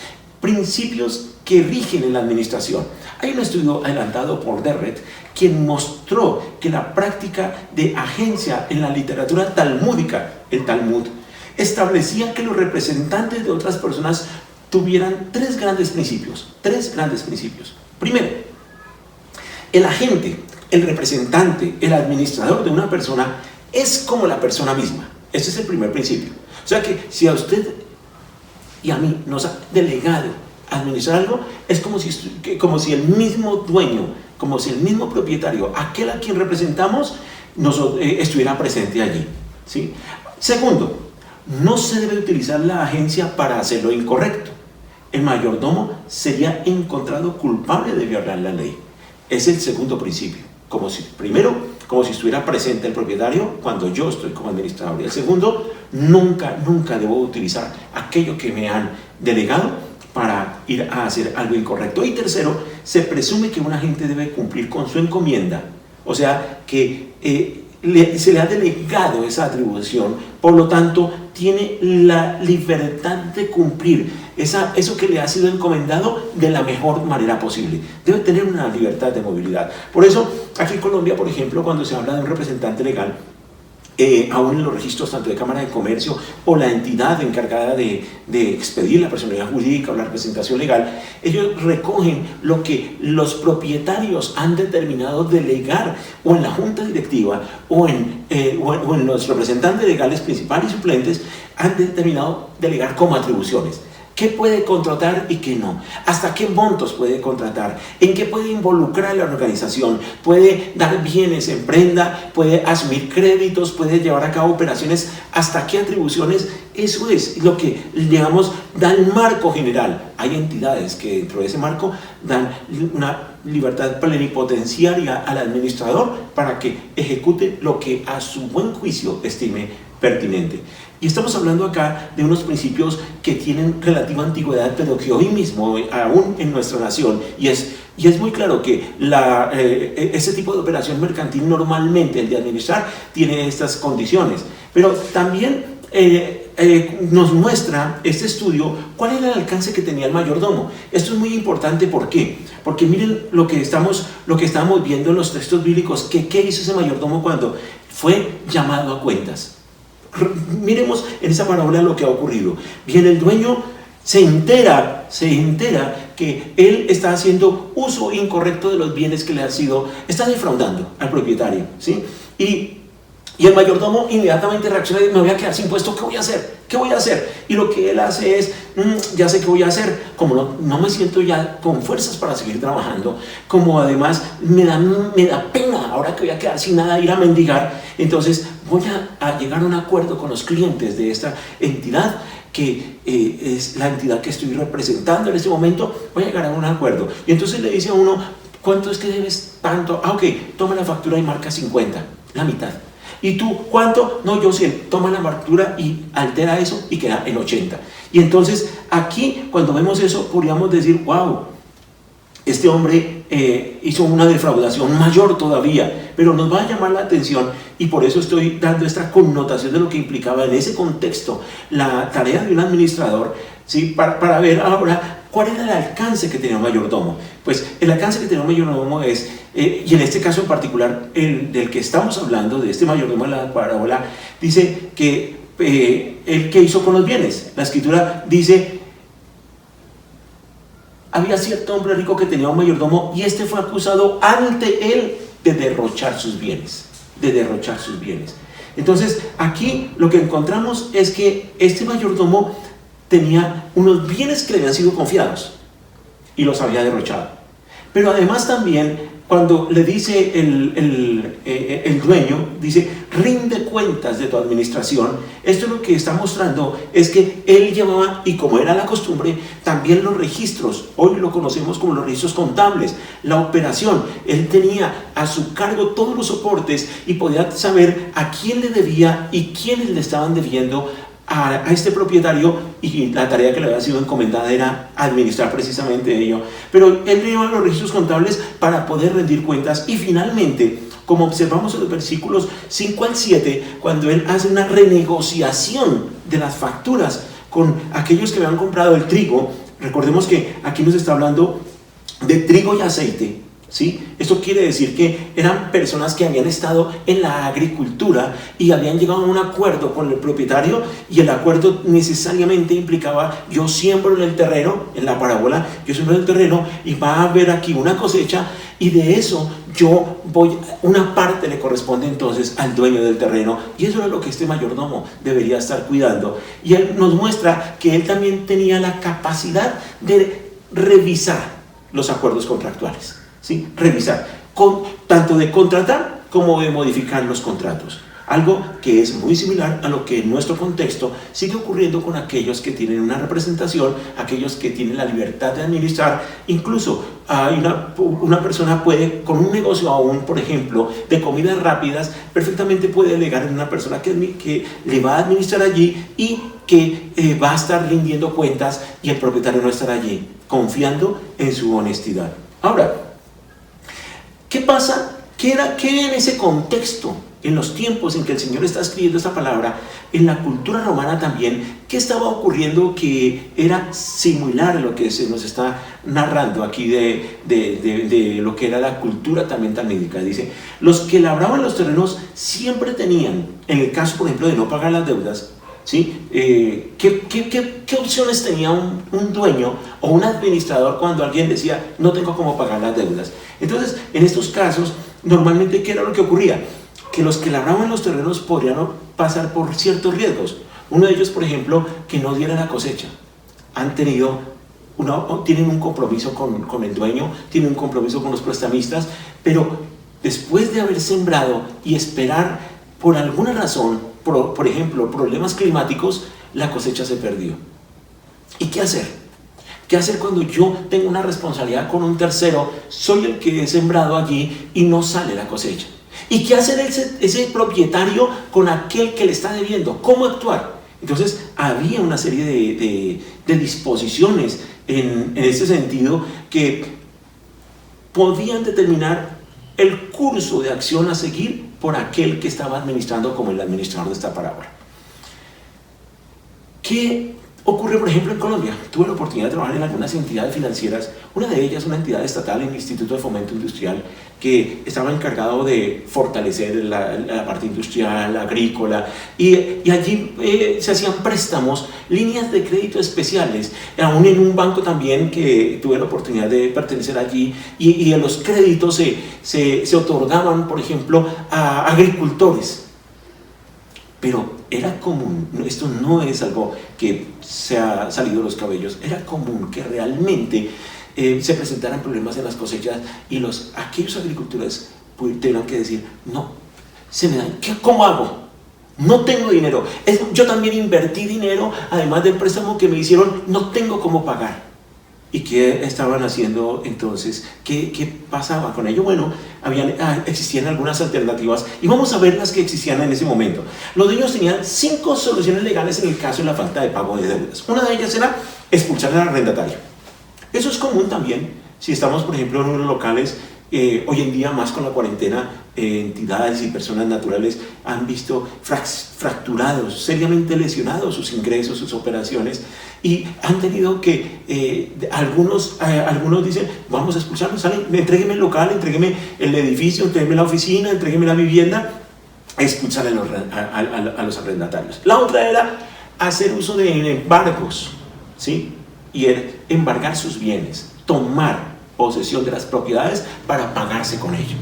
que rigen en la administración. Hay un estudio adelantado por Derret, quien mostró que la práctica de agencia en la literatura talmúdica, el Talmud, establecía que los representantes de otras personas tuvieran 3 grandes principios. Primero, el agente, el representante, el administrador de una persona es como la persona misma. Ese es el primer principio. O sea que si a usted y a mí nos ha delegado administrar algo, es como si el mismo dueño, como si el mismo propietario, aquel a quien representamos, estuviera presente allí, ¿sí? Segundo, no se debe utilizar la agencia para hacer lo incorrecto. El mayordomo sería encontrado culpable de violar la ley. Es el segundo principio. Como si estuviera presente el propietario cuando yo estoy como administrador. Y el segundo, nunca debo utilizar aquello que me han delegado para ir a hacer algo incorrecto. Y tercero, se presume que un agente debe cumplir con su encomienda, o sea que se le ha delegado esa atribución, por lo tanto tiene la libertad de cumplir eso que le ha sido encomendado de la mejor manera posible. Debe tener una libertad de movilidad. Por eso aquí en Colombia, por ejemplo, cuando se habla de un representante legal, aún en los registros tanto de Cámara de Comercio o la entidad encargada de expedir la personalidad jurídica o la representación legal, ellos recogen lo que los propietarios han determinado delegar o en la junta directiva o en los representantes legales principales y suplentes han determinado delegar como atribuciones. qué puede contratar y qué no, hasta qué montos puede contratar, en qué puede involucrar a la organización, puede dar bienes en prenda, puede asumir créditos, puede llevar a cabo operaciones, hasta qué atribuciones. Eso es lo que, digamos, da el marco general. Hay entidades que dentro de ese marco dan una libertad plenipotenciaria al administrador para que ejecute lo que a su buen juicio estime pertinente. Y estamos hablando acá de unos principios que tienen relativa antigüedad, pero que hoy mismo, aún en nuestra nación, y es muy claro que ese tipo de operación mercantil normalmente, el de administrar, tiene estas condiciones. Pero también nos muestra este estudio cuál era el alcance que tenía el mayordomo. Esto es muy importante. ¿Por qué? Porque miren lo que estamos viendo en los textos bíblicos, que qué hizo ese mayordomo cuando fue llamado a cuentas. Miremos en esa parábola lo que ha ocurrido. Bien, el dueño se entera que él está haciendo uso incorrecto de los bienes que le han sido, está defraudando al propietario, ¿sí? Y el mayordomo inmediatamente reacciona y me voy a quedar sin puesto, ¿qué voy a hacer? ¿Qué voy a hacer? Y lo que él hace es, ya sé qué voy a hacer, como no me siento ya con fuerzas para seguir trabajando, como además me da pena ahora que voy a quedar sin nada ir a mendigar, entonces voy a llegar a un acuerdo con los clientes de esta entidad, que es la entidad que estoy representando en este momento, voy a llegar a un acuerdo. Y entonces le dice a uno, ¿cuánto es que debes? Tanto. Ok, toma la factura y marca 50, la mitad. ¿Y tú cuánto? No, yo 100. Toma la factura y altera eso y queda en 80. Y entonces aquí, cuando vemos eso, podríamos decir, wow, este hombre hizo una defraudación mayor todavía, pero nos va a llamar la atención, y por eso estoy dando esta connotación de lo que implicaba en ese contexto la tarea de un administrador, ¿sí? Para ver ahora cuál era el alcance que tenía un mayordomo. Pues el alcance que tenía un mayordomo es, y en este caso en particular, el del que estamos hablando, de este mayordomo de la parábola, dice que el que hizo con los bienes. La escritura dice, había cierto hombre rico que tenía un mayordomo y este fue acusado ante él de derrochar sus bienes, Entonces aquí lo que encontramos es que este mayordomo tenía unos bienes que le habían sido confiados y los había derrochado. Pero además también, cuando le dice el dueño, dice, rinde cuentas de tu administración, esto lo que está mostrando es que él llevaba, y como era la costumbre, también los registros. Hoy lo conocemos como los registros contables, la operación. Él tenía a su cargo todos los soportes y podía saber a quién le debía y quiénes le estaban debiendo a este propietario, y la tarea que le había sido encomendada era administrar precisamente ello. Pero él lleva los registros contables para poder rendir cuentas, y finalmente, como observamos en los versículos 5 al 7, cuando él hace una renegociación de las facturas con aquellos que habían comprado el trigo, recordemos que aquí nos está hablando de trigo y aceite, ¿sí? Esto quiere decir que eran personas que habían estado en la agricultura y habían llegado a un acuerdo con el propietario, y el acuerdo necesariamente implicaba, yo siembro en el terreno, en la parábola, yo siembro en el terreno y va a haber aquí una cosecha, y de eso una parte le corresponde entonces al dueño del terreno, y eso es lo que este mayordomo debería estar cuidando. Y él nos muestra que él también tenía la capacidad de revisar los acuerdos contractuales. ¿Sí? Revisar, tanto de contratar como de modificar los contratos. Algo que es muy similar a lo que en nuestro contexto sigue ocurriendo con aquellos que tienen una representación, aquellos que tienen la libertad de administrar. Incluso una persona puede, con un negocio aún, por ejemplo, de comidas rápidas, perfectamente puede delegar en una persona que le va a administrar allí y que va a estar rindiendo cuentas, y el propietario no estará allí, confiando en su honestidad. Ahora, ¿qué pasa? ¿Qué en ese contexto, en los tiempos en que el Señor está escribiendo esta palabra, en la cultura romana también, qué estaba ocurriendo que era similar a lo que se nos está narrando aquí de lo que era la cultura también talmúdica? Dice, los que labraban los terrenos siempre tenían, en el caso por ejemplo de no pagar las deudas, ¿sí? ¿Qué opciones tenía un dueño o un administrador cuando alguien decía, no tengo cómo pagar las deudas? Entonces, en estos casos, normalmente, ¿qué era lo que ocurría? Que los que labraban los terrenos podrían pasar por ciertos riesgos. Uno de ellos, por ejemplo, que no diera la cosecha. tienen un compromiso con el dueño, tienen un compromiso con los prestamistas, pero después de haber sembrado y esperar por alguna razón, por ejemplo, problemas climáticos, la cosecha se perdió. ¿Y qué hacer? ¿Qué hacer cuando yo tengo una responsabilidad con un tercero, soy el que he sembrado allí y no sale la cosecha? ¿Y qué hacer ese propietario con aquel que le está debiendo? ¿Cómo actuar? Entonces había una serie de disposiciones en ese sentido que podían determinar el curso de acción a seguir por aquel que estaba administrando como el administrador de esta parábola. ¿Qué ocurre, por ejemplo, en Colombia? Tuve la oportunidad de trabajar en algunas entidades financieras, una de ellas una entidad estatal, el Instituto de Fomento Industrial, que estaba encargado de fortalecer la parte industrial, agrícola, y allí se hacían préstamos, líneas de crédito especiales, aún en un banco también que tuve la oportunidad de pertenecer allí, y en los créditos se otorgaban, por ejemplo, a agricultores. Pero era común, esto no es algo que se ha salido de los cabellos, era común que realmente se presentaran problemas en las cosechas y aquellos agricultores tuvieran que decir, no, se me da, ¿cómo hago? No tengo dinero, yo también invertí dinero, además del préstamo que me hicieron, no tengo cómo pagar. ¿Y qué estaban haciendo entonces? ¿Qué pasaba con ello? Bueno, existían algunas alternativas y vamos a ver las que existían en ese momento. Los dueños tenían 5 soluciones legales en el caso de la falta de pago de deudas. Una de ellas era expulsar al arrendatario. Eso es común también si estamos, por ejemplo, en unos locales. Hoy en día, más con la cuarentena, entidades y personas naturales han visto fracturados, seriamente lesionados sus ingresos, sus operaciones, y han tenido que, algunos dicen, vamos a expulsarlos, entrégueme el local, entrégueme el edificio, entrégueme la oficina, entrégueme la vivienda, expulsar a los arrendatarios. La otra era hacer uso de embargos, ¿sí? Y era embargar sus bienes, tomar posesión de las propiedades para pagarse con ello,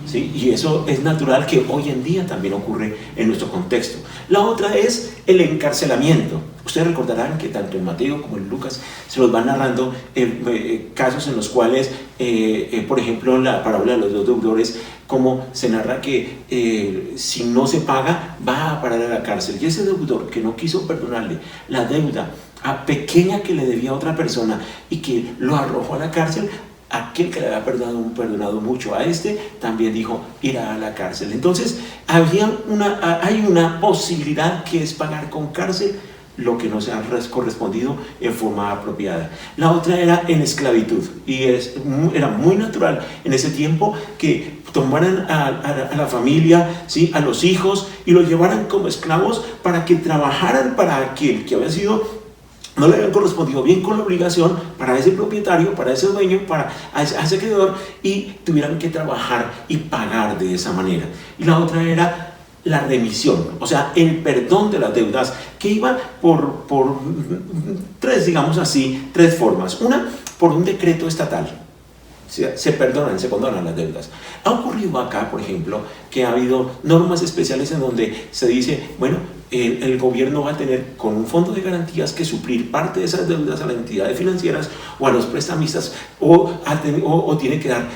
¿sí? Y eso es natural que hoy en día también ocurre en nuestro contexto. La otra es el encarcelamiento. Ustedes recordarán que tanto en Mateo como en Lucas se los van narrando casos en los cuales, por ejemplo, en la parábola de los 2 deudores, como se narra que si no se paga va a parar a la cárcel, y ese deudor que no quiso perdonarle la deuda pequeña que le debía a otra persona y que lo arrojó a la cárcel, aquel que le había perdonado mucho a también dijo irá a la cárcel. Entonces hay una posibilidad que es pagar con cárcel lo que no se ha correspondido en forma apropiada. La otra era en esclavitud, y era muy natural en ese tiempo que tomaran a la familia, ¿sí?, a los hijos, y los llevaran como esclavos para que trabajaran para aquel que había sido, no le habían correspondido bien con la obligación, para ese propietario, para ese dueño, para ese acreedor, y tuvieran que trabajar y pagar de esa manera. Y la otra era la remisión, o sea, el perdón de las deudas, que iba por tres formas. Una, por un decreto estatal. Se condonan las deudas. Ha ocurrido acá, por ejemplo, que ha habido normas especiales en donde se dice, bueno, el gobierno va a tener con un fondo de garantías que suplir parte de esas deudas a las entidades financieras o a los prestamistas, o tiene que dar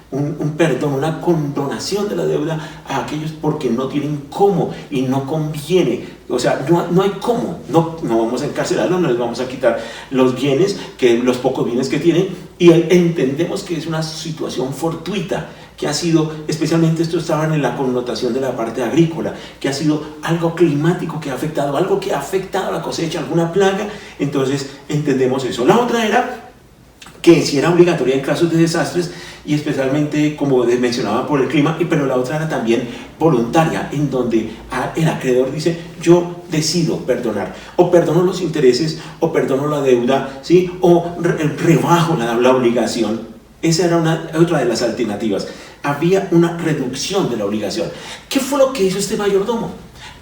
un perdón, una condonación de la deuda a aquellos porque no tienen cómo y no conviene. O sea, no hay cómo, no vamos a encarcelarlos, no les vamos a quitar los bienes, los pocos bienes que tienen, y entendemos que es una situación fortuita, que ha sido, especialmente esto estaba en la connotación de la parte agrícola, que ha sido algo climático que ha afectado, algo que ha afectado a la cosecha, alguna plaga. Entonces entendemos eso. La otra era que si era obligatoria en casos de desastres, y especialmente, como mencionaba, por el clima, pero la otra era también voluntaria, en donde el acreedor dice, yo decido perdonar, o perdono los intereses, o perdono la deuda, ¿sí?, o rebajo la obligación. Esa era otra de las alternativas. Había una reducción de la obligación. ¿Qué fue lo que hizo este mayordomo?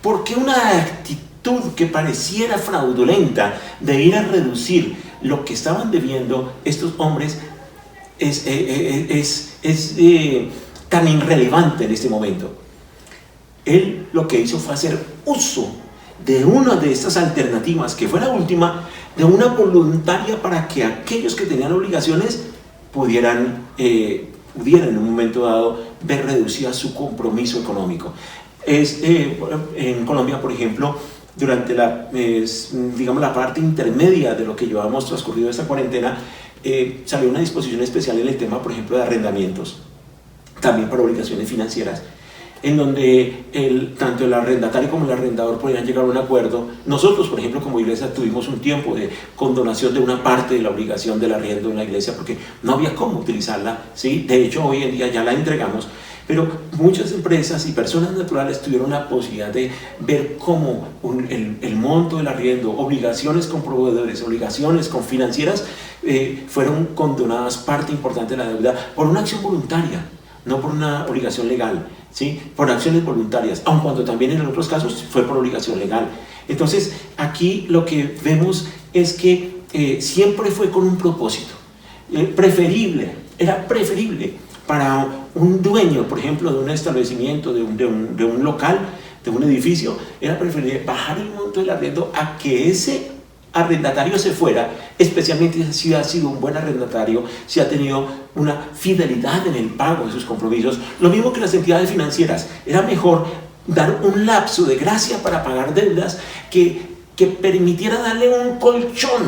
Porque una actitud que pareciera fraudulenta de ir a reducir lo que estaban debiendo estos hombres es tan irrelevante en este momento. Él lo que hizo fue hacer uso de una de estas alternativas, que fue la última, de una voluntaria para que aquellos que tenían obligaciones pudieran en un momento dado ver reducida su compromiso económico. En Colombia, por ejemplo, durante la parte intermedia de lo que llevamos transcurrido esta cuarentena, salió una disposición especial en el tema, por ejemplo, de arrendamientos, también para obligaciones financieras, en donde tanto el arrendatario como el arrendador podían llegar a un acuerdo. Nosotros, por ejemplo, como iglesia, tuvimos un tiempo de condonación de una parte de la obligación del arriendo en la iglesia porque no había cómo utilizarla, ¿sí? De hecho, hoy en día ya la entregamos, pero muchas empresas y personas naturales tuvieron la posibilidad de ver cómo el monto del arriendo, obligaciones con proveedores, obligaciones con financieras, fueron condonadas parte importante de la deuda por una acción voluntaria, no por una obligación legal, ¿sí? Por acciones voluntarias, aun cuando también en otros casos fue por obligación legal. Entonces, aquí lo que vemos es que siempre fue con un propósito. Era preferible para un dueño, por ejemplo, de un establecimiento, de un local, de un edificio, era preferible bajar el monto del arriendo a que ese arrendatario se fuera, especialmente si ha sido un buen arrendatario, si ha tenido una fidelidad en el pago de sus compromisos. Lo mismo que las entidades financieras, era mejor dar un lapso de gracia para pagar deudas que permitiera darle un colchón,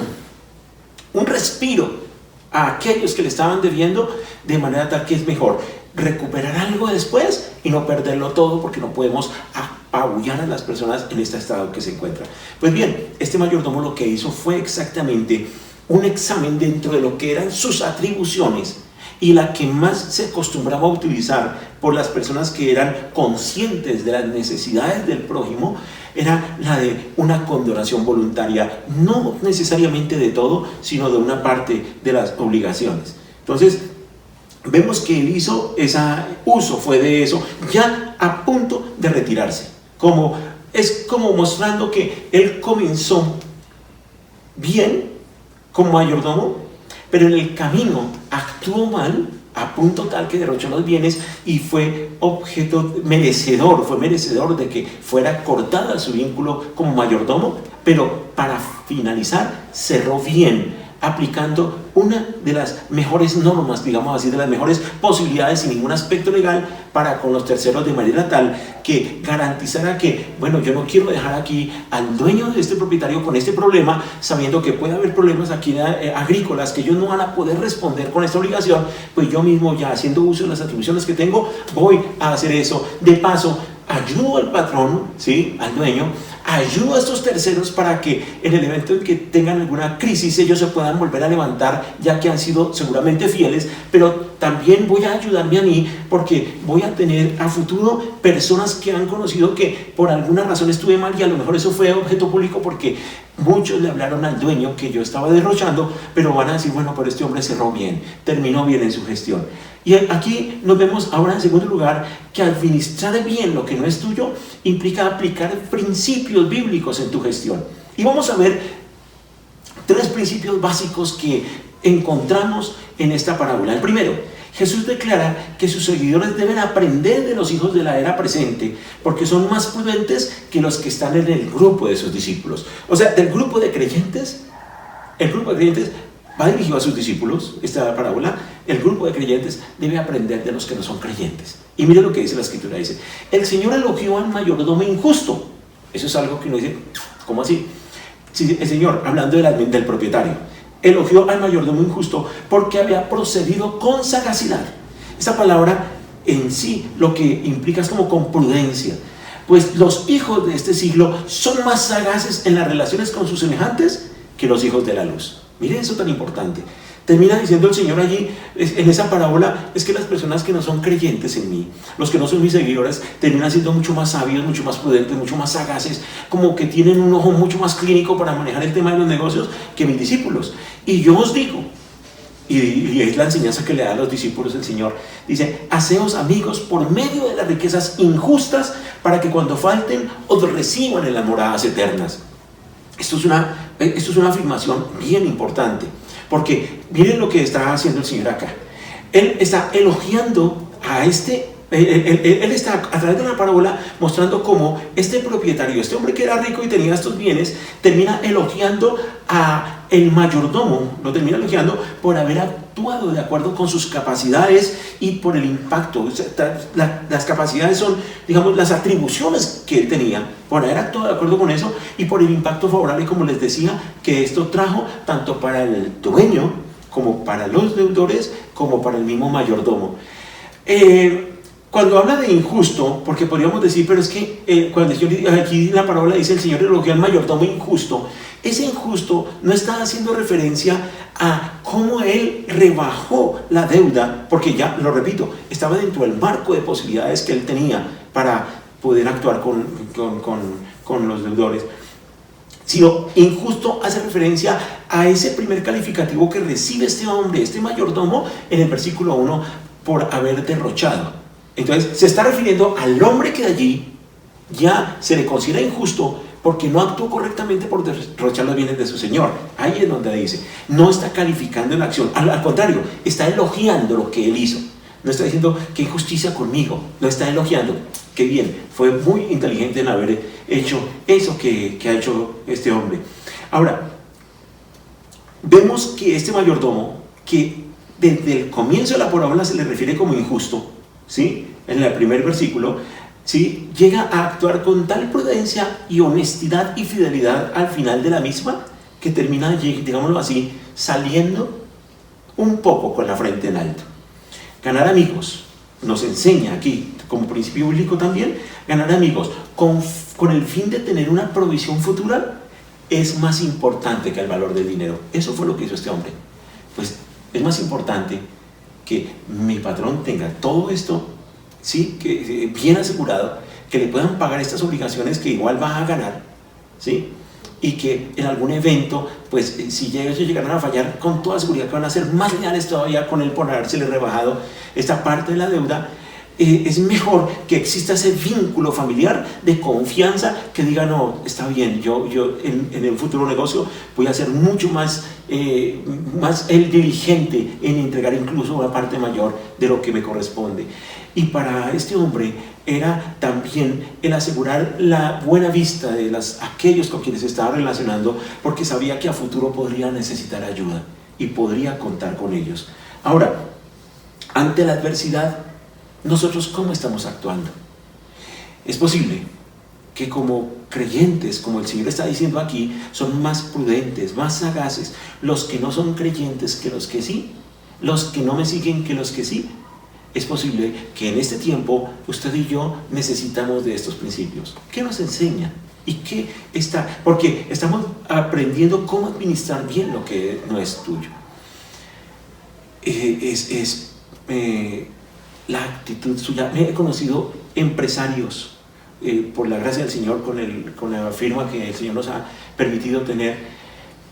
un respiro a aquellos que le estaban debiendo, de manera tal que es mejor recuperar algo después y no perderlo todo, porque no podemos apabullar a las personas en este estado que se encuentran. Pues bien, este mayordomo lo que hizo fue exactamente un examen dentro de lo que eran sus atribuciones, y la que más se acostumbraba a utilizar por las personas que eran conscientes de las necesidades del prójimo era la de una condonación voluntaria, no necesariamente de todo, sino de una parte de las obligaciones. Entonces, vemos que él hizo uso fue de eso, ya a punto de retirarse. Es como mostrando que él comenzó bien como mayordomo, pero en el camino actuó mal a punto tal que derrochó los bienes y fue merecedor de que fuera cortada su vínculo como mayordomo, pero para finalizar cerró bien, aplicando una de las mejores normas, digamos así, de las mejores posibilidades sin ningún aspecto legal para con los terceros, de manera tal que garantizara que, bueno, yo no quiero dejar aquí al dueño de este propietario con este problema, sabiendo que puede haber problemas aquí agrícolas que ellos no van a poder responder con esta obligación, pues yo mismo, ya haciendo uso de las atribuciones que tengo, voy a hacer eso. De paso, ayudo al patrón, ¿sí?, al dueño, ayudo a estos terceros para que en el evento en que tengan alguna crisis ellos se puedan volver a levantar, ya que han sido seguramente fieles, pero también voy a ayudarme a mí, porque voy a tener a futuro personas que han conocido que por alguna razón estuve mal, y a lo mejor eso fue objeto público porque muchos le hablaron al dueño que yo estaba derrochando, pero van a decir, bueno, pero este hombre cerró bien, terminó bien en su gestión. Y aquí nos vemos ahora, en segundo lugar, que administrar bien lo que no es tuyo implica aplicar principios bíblicos en tu gestión. Y vamos a ver 3 principios básicos que encontramos en esta parábola. El primero, Jesús declara que sus seguidores deben aprender de los hijos de la era presente, porque son más prudentes que los que están en el grupo de sus discípulos. O sea, del grupo de creyentes, el grupo de creyentes va dirigido a sus discípulos. Esta parábola, el grupo de creyentes debe aprender de los que no son creyentes. Y mire lo que dice la escritura, dice: el Señor elogió al mayordomo injusto. Eso es algo que uno dice, ¿cómo así? Sí, el Señor, hablando del propietario, elogió al mayordomo injusto porque había procedido con sagacidad. Esa palabra en sí lo que implica es como con prudencia, pues los hijos de este siglo son más sagaces en las relaciones con sus semejantes que los hijos de la luz. Miren eso tan importante. Termina diciendo el Señor allí, en esa parábola, es que las personas que no son creyentes en mí, los que no son mis seguidores, terminan siendo mucho más sabios, mucho más prudentes, mucho más sagaces, como que tienen un ojo mucho más clínico para manejar el tema de los negocios que mis discípulos. Y yo os digo, y es la enseñanza que le da a los discípulos el Señor, dice: haceos amigos por medio de las riquezas injustas, para que cuando falten os reciban en las moradas eternas. Esto es una afirmación bien importante, porque miren lo que está haciendo el Señor acá. Él está elogiando a él está a través de una parábola mostrando cómo este propietario, este hombre que era rico y tenía estos bienes, termina elogiando a el mayordomo lo termina elogiando por haber actuado de acuerdo con sus capacidades y por el impacto. O sea, las capacidades son, digamos, las atribuciones que él tenía, por haber actuado de acuerdo con eso y por el impacto favorable, como les decía, que esto trajo tanto para el dueño como para los deudores como para el mismo mayordomo. Cuando habla de injusto, porque podríamos decir, pero es que cuando aquí la parábola dice el Señor elogió al mayordomo injusto, ese injusto no está haciendo referencia a cómo él rebajó la deuda, porque ya, lo repito, estaba dentro del marco de posibilidades que él tenía para poder actuar con los deudores, sino injusto hace referencia a ese primer calificativo que recibe este hombre, este mayordomo, en el versículo 1, por haber derrochado. Entonces se está refiriendo al hombre que de allí ya se le considera injusto porque no actuó correctamente por derrochar los bienes de su señor. Ahí es donde dice, no está calificando en la acción, al contrario, está elogiando lo que él hizo. No está diciendo qué injusticia conmigo, lo está elogiando. Qué bien, fue muy inteligente en haber hecho eso que ha hecho este hombre. Ahora, vemos que este mayordomo, que desde el comienzo de la parábola se le refiere como injusto, ¿sí? En el primer versículo, ¿sí? Llega a actuar con tal prudencia y honestidad y fidelidad al final de la misma, que termina, digámoslo así, saliendo un poco con la frente en alto. Ganar amigos, nos enseña aquí, como principio bíblico también, ganar amigos con el fin de tener una provisión futura es más importante que el valor del dinero. Eso fue lo que hizo este hombre. Pues es más importante que mi patrón tenga todo esto, ¿sí? Que bien asegurado, que le puedan pagar estas obligaciones que igual va a ganar, ¿sí? Y que en algún evento, pues si ellos llegaran a fallar, con toda seguridad que van a ser más leales todavía con él por habérsele rebajado esta parte de la deuda. Es mejor que exista ese vínculo familiar de confianza que diga, no, está bien, yo en el futuro negocio voy a ser mucho más el diligente en entregar incluso una parte mayor de lo que me corresponde. Y para este hombre era también el asegurar la buena vista de aquellos con quienes se estaba relacionando, porque sabía que a futuro podría necesitar ayuda y podría contar con ellos. Ahora, ante la adversidad, nosotros ¿cómo estamos actuando? Es posible que como creyentes, como el Señor está diciendo aquí, son más prudentes, más sagaces los que no son creyentes que los que sí, los que no me siguen que los que sí. Es posible que en este tiempo usted y yo necesitamos de estos principios. ¿Qué nos enseña? ¿Y qué está? Porque estamos aprendiendo cómo administrar bien lo que no es tuyo. La actitud suya. He conocido empresarios, por la gracia del Señor, con la firma que el Señor nos ha permitido tener,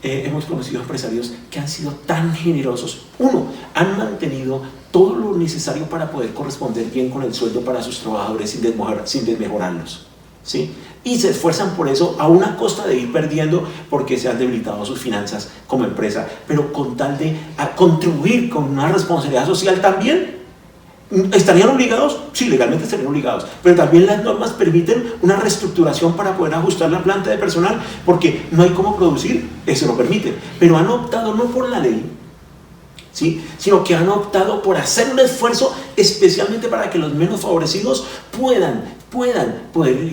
hemos conocido empresarios que han sido tan generosos. Uno, han mantenido todo lo necesario para poder corresponder bien con el sueldo para sus trabajadores sin desmejorarlos, ¿sí? Y se esfuerzan por eso a una costa de ir perdiendo porque se han debilitado sus finanzas como empresa, pero con tal de contribuir con una responsabilidad social también. ¿Estarían obligados? Sí, legalmente estarían obligados, pero también las normas permiten una reestructuración para poder ajustar la planta de personal, porque no hay cómo producir, eso lo permite, pero han optado no por la ley, ¿sí? Sino que han optado por hacer un esfuerzo especialmente para que los menos favorecidos puedan poder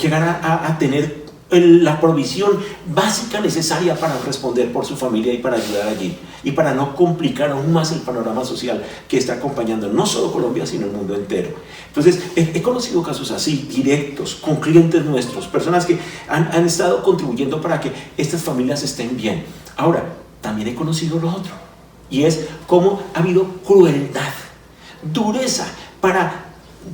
llegar a tener la provisión básica necesaria para responder por su familia y para ayudar allí, y para no complicar aún más el panorama social que está acompañando no solo Colombia sino el mundo entero. Entonces he conocido casos así, directos, con clientes nuestros, personas que han estado contribuyendo para que estas familias estén bien. Ahora, también he conocido lo otro, y es cómo ha habido crueldad, dureza para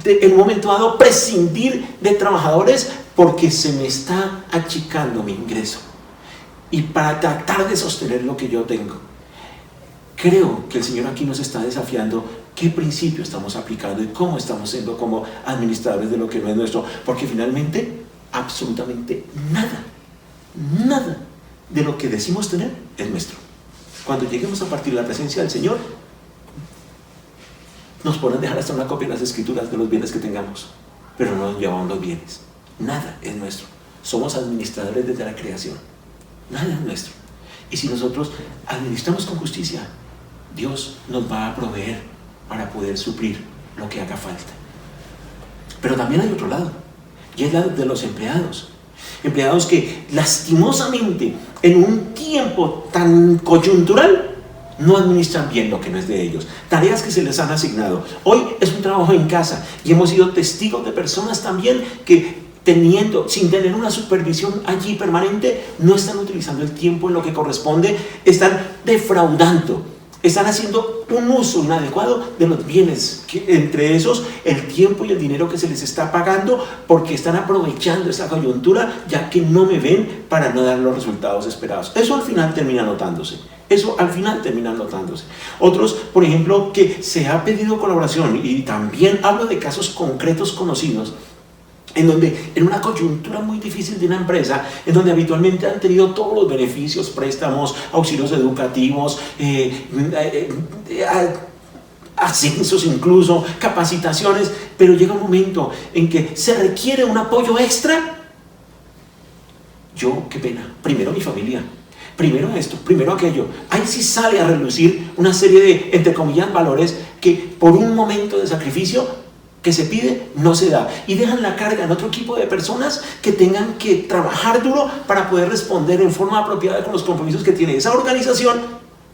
en un momento dado prescindir de trabajadores porque se me está achicando mi ingreso, y para tratar de sostener lo que yo tengo. Creo que el Señor aquí nos está desafiando qué principio estamos aplicando y cómo estamos siendo como administradores de lo que no es nuestro, porque finalmente absolutamente nada de lo que decimos tener es nuestro. Cuando lleguemos a partir de la presencia del Señor, nos podrán dejar hasta una copia de las Escrituras de los bienes que tengamos, pero no nos llevamos los bienes. Nada es nuestro. Somos administradores desde la creación. Nada es nuestro. Y si nosotros administramos con justicia, Dios nos va a proveer para poder suplir lo que haga falta. Pero también hay otro lado, y es el de los empleados. Empleados que lastimosamente en un tiempo tan coyuntural no administran bien lo que no es de ellos, tareas que se les han asignado. Hoy es un trabajo en casa y hemos sido testigos de personas también que sin tener una supervisión allí permanente, no están utilizando el tiempo en lo que corresponde, están defraudando, están haciendo un uso inadecuado de los bienes, entre esos el tiempo y el dinero que se les está pagando, porque están aprovechando esa coyuntura, ya que no me ven, para no dar los resultados esperados. Eso al final termina notándose. Otros, por ejemplo, que se ha pedido colaboración, y también hablo de casos concretos conocidos, en donde en una coyuntura muy difícil de una empresa, en donde habitualmente han tenido todos los beneficios, préstamos, auxilios educativos, ascensos incluso, capacitaciones, pero llega un momento en que se requiere un apoyo extra. Qué pena, primero mi familia, primero esto, primero aquello. Ahí sí sale a relucir una serie de, entre comillas, valores que por un momento de sacrificio que se pide, no se da, y dejan la carga en otro equipo de personas que tengan que trabajar duro para poder responder en forma apropiada con los compromisos que tiene esa organización,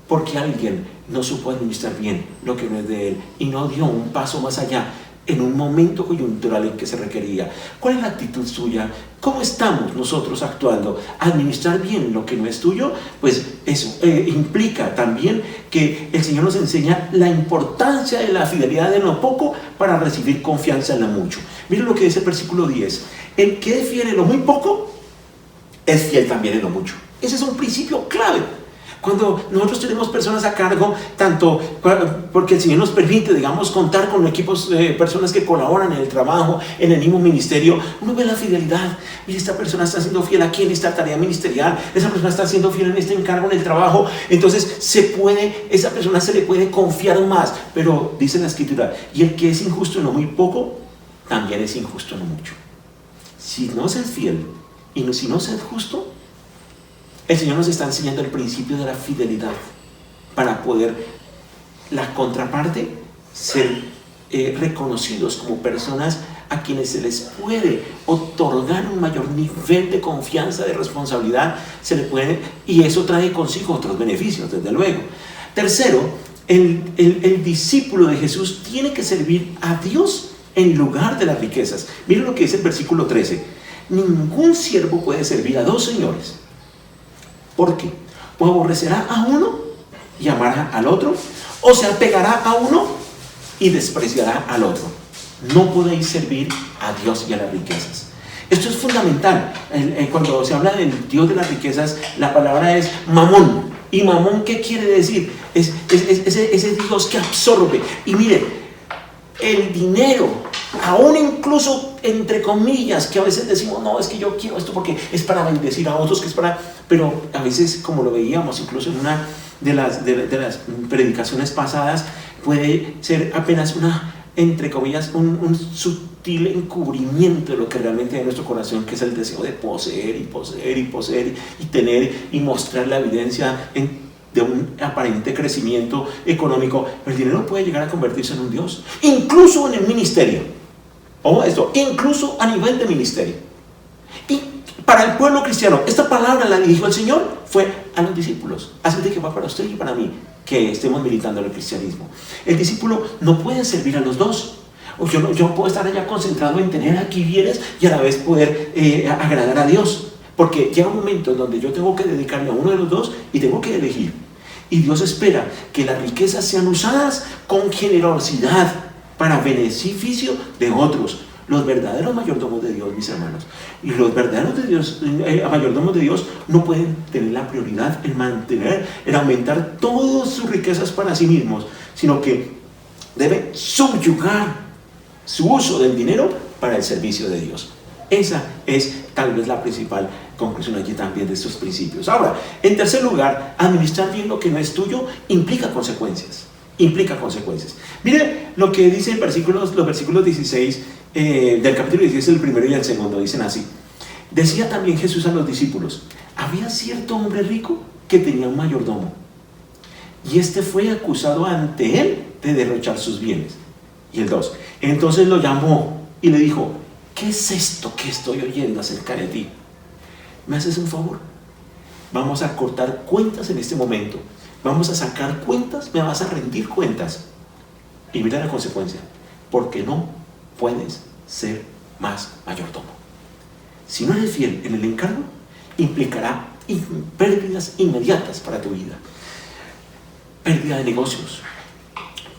porque alguien no supo administrar bien lo que no es de él y no dio un paso más allá en un momento coyuntural en que se requería. ¿Cuál es la actitud suya? ¿Cómo estamos nosotros actuando? ¿Administrar bien lo que no es tuyo? Pues eso implica también que el Señor nos enseña la importancia de la fidelidad en lo poco para recibir confianza en lo mucho. Miren lo que dice el versículo 10. El que es fiel en lo muy poco, es fiel también en lo mucho. Ese es un principio clave. Cuando nosotros tenemos personas a cargo, tanto porque el Señor nos permite, digamos, contar con equipos de personas que colaboran en el trabajo, en el mismo ministerio, uno ve la fidelidad. Mira, esta persona está siendo fiel aquí en esta tarea ministerial, esa persona está siendo fiel en este encargo en el trabajo, entonces esa persona se le puede confiar más. Pero dice la Escritura, y el que es injusto en lo muy poco, también es injusto en lo mucho. Si no se es fiel y si no se es justo, el Señor nos está enseñando el principio de la fidelidad para poder, la contraparte, ser reconocidos como personas a quienes se les puede otorgar un mayor nivel de confianza, de responsabilidad, y eso trae consigo otros beneficios, desde luego. Tercero, el discípulo de Jesús tiene que servir a Dios en lugar de las riquezas. Miren lo que dice el versículo 13. Ningún siervo puede servir a dos señores. ¿Por qué? O aborrecerá a uno y amará al otro, o se apegará a uno y despreciará al otro. No podéis servir a Dios y a las riquezas. Esto es fundamental. Cuando se habla del Dios de las riquezas, la palabra es mamón. ¿Y mamón qué quiere decir? Es ese Dios que absorbe. Y mire, el dinero, aún incluso entre comillas, que a veces decimos, no, es que yo quiero esto porque es para bendecir a otros, pero a veces, como lo veíamos incluso en una de las predicaciones pasadas, puede ser apenas entre comillas, un sutil encubrimiento de lo que realmente hay en nuestro corazón, que es el deseo de poseer y tener y mostrar la evidencia de un aparente crecimiento económico. Pero el dinero puede llegar a convertirse en un Dios, incluso en el ministerio. Ojo esto, incluso a nivel de ministerio. Y para el pueblo cristiano, esta palabra la dirigió el Señor, fue a los discípulos. Así de que va para usted y para mí, que estemos militando en el cristianismo. El discípulo no puede servir a los dos. Yo puedo estar allá concentrado en tener aquí bienes y a la vez poder agradar a Dios. Porque llega un momento en donde yo tengo que dedicarme a uno de los dos y tengo que elegir. Y Dios espera que las riquezas sean usadas con generosidad para beneficio de otros. Los verdaderos mayordomos de Dios, mis hermanos, y los verdaderos mayordomos de Dios no pueden tener la prioridad en aumentar todas sus riquezas para sí mismos, sino que deben subyugar su uso del dinero para el servicio de Dios. Esa es tal vez la principal conclusión allí también de estos principios. Ahora, en tercer lugar, administrar bien lo que no es tuyo implica consecuencias. Mire lo que dicen los versículos 16 del capítulo 16, el primero y el segundo, dicen así. Decía también Jesús a los discípulos: había cierto hombre rico que tenía un mayordomo. Y este fue acusado ante él de derrochar sus bienes. Y el 2. Entonces lo llamó y le dijo: ¿qué es esto que estoy oyendo acerca de ti? ¿Me haces un favor? Vamos a cortar cuentas en este momento. Vamos a sacar cuentas, me vas a rendir cuentas. Y mira la consecuencia: porque no puedes ser más mayordomo. Si no eres fiel en el encargo, implicará pérdidas inmediatas para tu vida. Pérdida de negocios,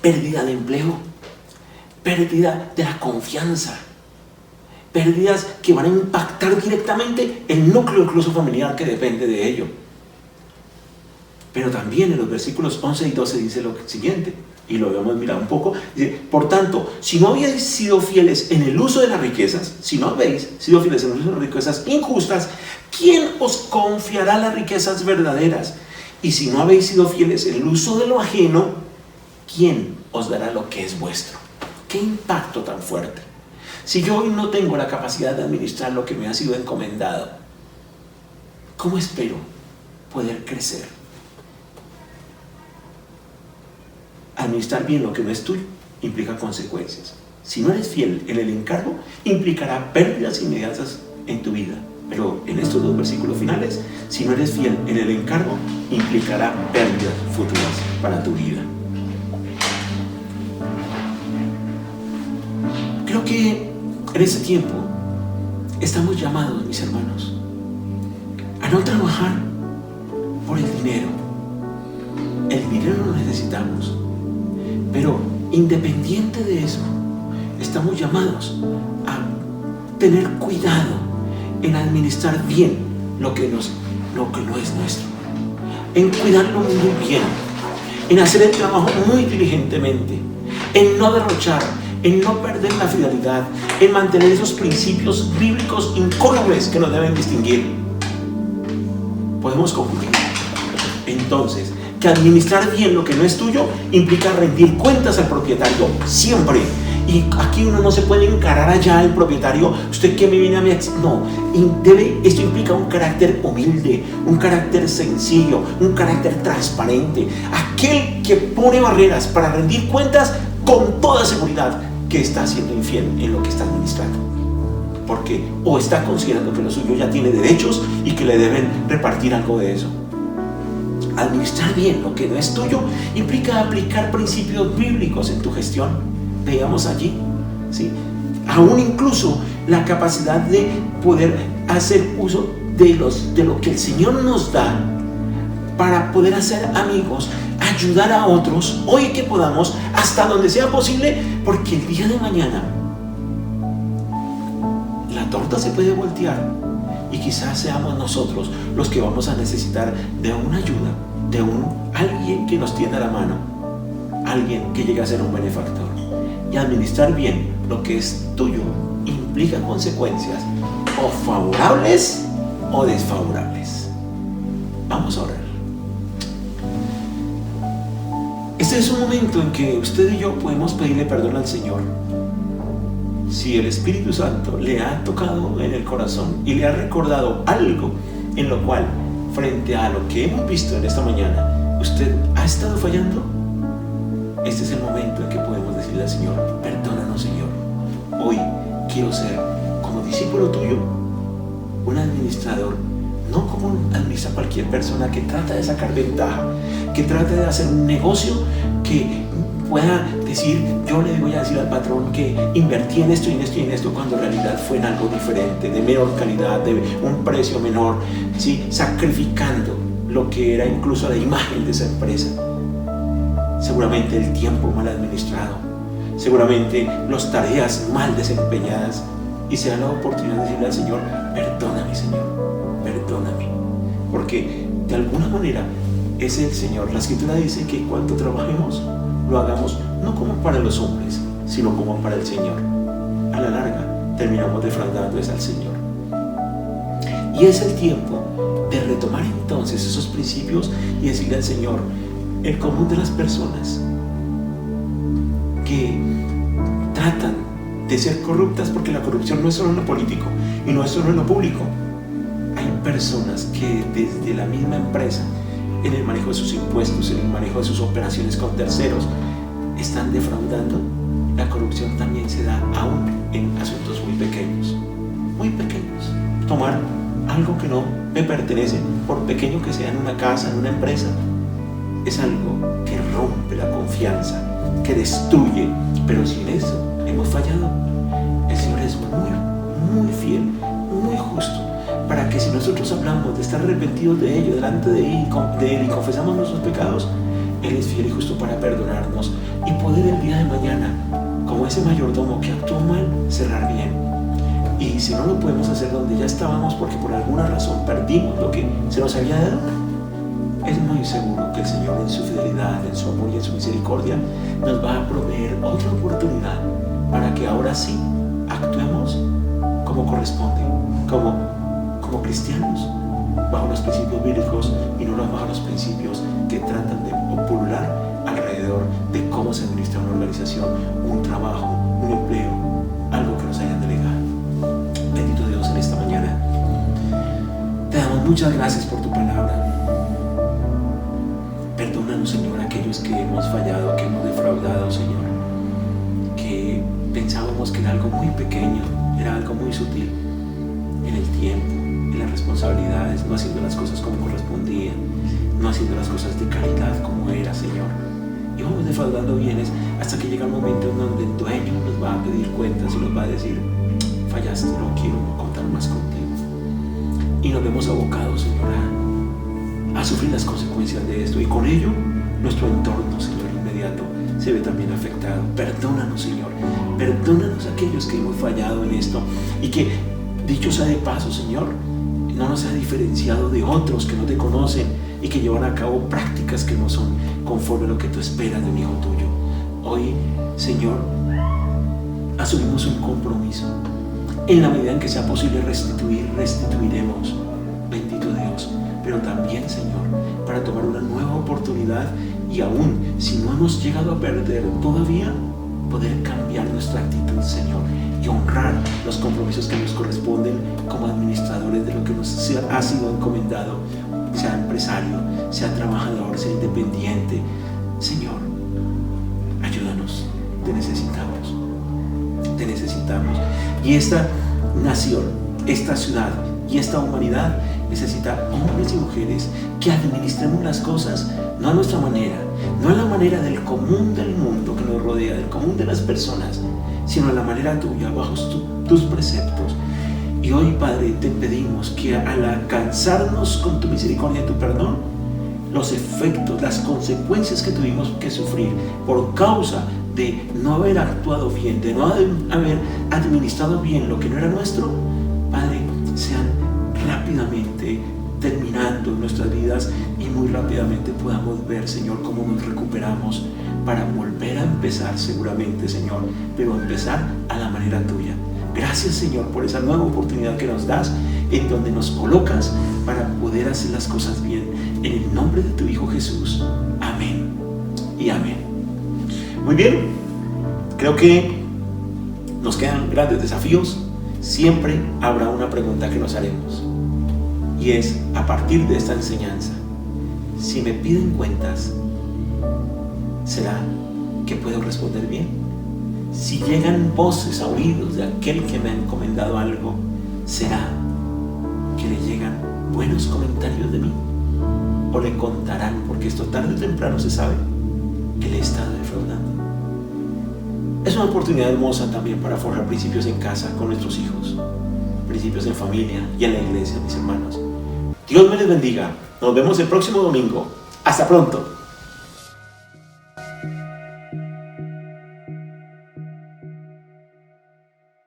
pérdida de empleo, pérdida de la confianza, pérdidas que van a impactar directamente el núcleo incluso familiar que depende de ello. Pero también en los versículos 11 y 12 dice lo siguiente, y lo habíamos mirado un poco. Dice: por tanto, si no habéis sido fieles en el uso de las riquezas, injustas, ¿quién os confiará las riquezas verdaderas? Y si no habéis sido fieles en el uso de lo ajeno, ¿quién os dará lo que es vuestro? ¡Qué impacto tan fuerte! Si yo hoy no tengo la capacidad de administrar lo que me ha sido encomendado, ¿cómo espero poder crecer? Administrar bien lo que no es tuyo implica consecuencias. Si no eres fiel en el encargo, implicará pérdidas inmediatas en tu vida. Pero en estos dos versículos finales, si no eres fiel en el encargo, implicará pérdidas futuras para tu vida. Creo que en este tiempo estamos llamados, mis hermanos, a no trabajar por el dinero. El dinero lo necesitamos, pero independiente de eso, estamos llamados a tener cuidado en administrar bien lo que no es nuestro, en cuidarlo muy bien, en hacer el trabajo muy diligentemente, en no derrochar, en no perder la fidelidad, en mantener esos principios bíblicos incólumes que nos deben distinguir. Podemos concluir entonces que administrar bien lo que no es tuyo implica rendir cuentas al propietario siempre. Y aquí uno no se puede encarar allá al propietario: ¿usted qué me viene a mí? No, esto implica un carácter humilde, un carácter sencillo, un carácter transparente. Aquel que pone barreras para rendir cuentas con toda seguridad que está siendo infiel en lo que está administrando. Porque o está considerando que lo suyo ya tiene derechos y que le deben repartir algo de eso. Administrar bien lo que no es tuyo implica aplicar principios bíblicos en tu gestión. Veamos allí, ¿sí? Aún incluso la capacidad de poder hacer uso de lo que el Señor nos da para poder hacer amigos, ayudar a otros, hoy que podamos, hasta donde sea posible, porque el día de mañana la torta se puede voltear y quizás seamos nosotros los que vamos a necesitar de una ayuda, de alguien que nos tienda la mano, alguien que llegue a ser un benefactor. Y administrar bien lo que es tuyo implica consecuencias o favorables o desfavorables. Vamos a orar. Este es un momento en que usted y yo podemos pedirle perdón al Señor. Si el Espíritu Santo le ha tocado en el corazón y le ha recordado algo en lo cual, frente a lo que hemos visto en esta mañana, usted ha estado fallando, este es el momento en que podemos decirle al Señor: perdónanos, Señor. Hoy quiero ser, como discípulo tuyo, un administrador, no como administra cualquier persona que trata de sacar ventaja, que trata de hacer un negocio, que pueda decir: yo le voy a decir al patrón que invertí en esto y en esto y en esto, cuando en realidad fue en algo diferente, de menor calidad, de un precio menor, ¿sí? Sacrificando lo que era incluso la imagen de esa empresa. Seguramente el tiempo mal administrado, seguramente las tareas mal desempeñadas, y se da la oportunidad de decirle al Señor: perdóname, Señor, perdóname, porque de alguna manera es el Señor. La Escritura dice que cuando trabajemos, lo hagamos no como para los hombres, sino como para el Señor. A la larga terminamos defraudando al Señor. Y es el tiempo de retomar entonces esos principios y decirle al Señor: el común de las personas que tratan de ser corruptas, porque la corrupción no es solo en lo político y no es solo en lo público. Hay personas que desde la misma empresa en el manejo de sus impuestos, en el manejo de sus operaciones con terceros, están defraudando. La corrupción también se da aún en asuntos muy pequeños. Muy pequeños. Tomar algo que no me pertenece, por pequeño que sea, en una casa, en una empresa, es algo que rompe la confianza, que destruye. Pero si en eso hemos fallado, el Señor es muy fiel, muy justo, para que si nosotros hablamos de estar arrepentidos de ello delante de Él y confesamos nuestros pecados, Él es fiel y justo para perdonarnos y poder el día de mañana, como ese mayordomo que actuó mal, cerrar bien. Y si no lo podemos hacer donde ya estábamos porque por alguna razón perdimos lo que se nos había dado, es muy seguro que el Señor, en su fidelidad, en su amor y en su misericordia, nos va a proveer otra oportunidad para que ahora sí actuemos como corresponde, como cristianos, bajo los principios bíblicos y no bajo los principios que tratan de pulular alrededor de cómo se administra una organización, un trabajo, un empleo, algo que nos hayan delegado. Bendito Dios, en esta mañana te damos muchas gracias por tu palabra. Perdónanos, Señor, aquellos que hemos fallado, que hemos defraudado, Señor, que pensábamos que era algo muy pequeño, era algo muy sutil, en el tiempo, en las responsabilidades, no haciendo las cosas como correspondían, no haciendo las cosas de calidad como era, Señor. Y vamos defraudando bienes hasta que llega un momento en donde el dueño nos va a pedir cuentas y nos va a decir: fallaste, no quiero contar más contigo. Y nos vemos abocados, Señor, a sufrir las consecuencias de esto, y con ello nuestro entorno, Señor, inmediato se ve también afectado. Perdónanos, Señor, perdónanos a aquellos que hemos fallado en esto, y que, dicho sea de paso, Señor, no nos ha diferenciado de otros que no te conocen y que llevan a cabo prácticas que no son conforme a lo que tú esperas de un hijo tuyo. Hoy, Señor, asumimos un compromiso. En la medida en que sea posible restituir, restituiremos, bendito Dios. Pero también, Señor, para tomar una nueva oportunidad, y aún si no hemos llegado a perder todavía, poder cambiar nuestra actitud, Señor, y honrar los compromisos que nos corresponden como administradores de lo que nos ha sido encomendado, sea empresario, sea trabajador, sea independiente. Señor, ayúdanos, te necesitamos, te necesitamos. Y esta nación, esta ciudad y esta humanidad necesita hombres y mujeres que administremos las cosas no a nuestra manera, no a la manera del común del mundo que nos rodea, del común de las personas, sino a la manera tuya, bajo tus preceptos. Y hoy, Padre, te pedimos que al alcanzarnos con tu misericordia y tu perdón, los efectos, las consecuencias que tuvimos que sufrir por causa de no haber actuado bien, de no haber administrado bien lo que no era nuestro, Padre, sean rápidamente terminando en nuestras vidas, y muy rápidamente podamos ver, Señor, cómo nos recuperamos para volver a empezar seguramente, Señor, pero empezar a la manera tuya. Gracias, Señor, por esa nueva oportunidad que nos das, en donde nos colocas para poder hacer las cosas bien. En el nombre de tu Hijo Jesús. Amén y amén. Muy bien, creo que nos quedan grandes desafíos. Siempre habrá una pregunta que nos haremos, y es, a partir de esta enseñanza, si me piden cuentas, ¿será que puedo responder bien? Si llegan voces a oídos de aquel que me ha encomendado algo, ¿será que le llegan buenos comentarios de mí? ¿O le contarán, porque esto tarde o temprano se sabe, que le he estado defraudando? Es una oportunidad hermosa también para forjar principios en casa con nuestros hijos, principios en familia y en la iglesia, mis hermanos. Dios me les bendiga. Nos vemos el próximo domingo. Hasta pronto.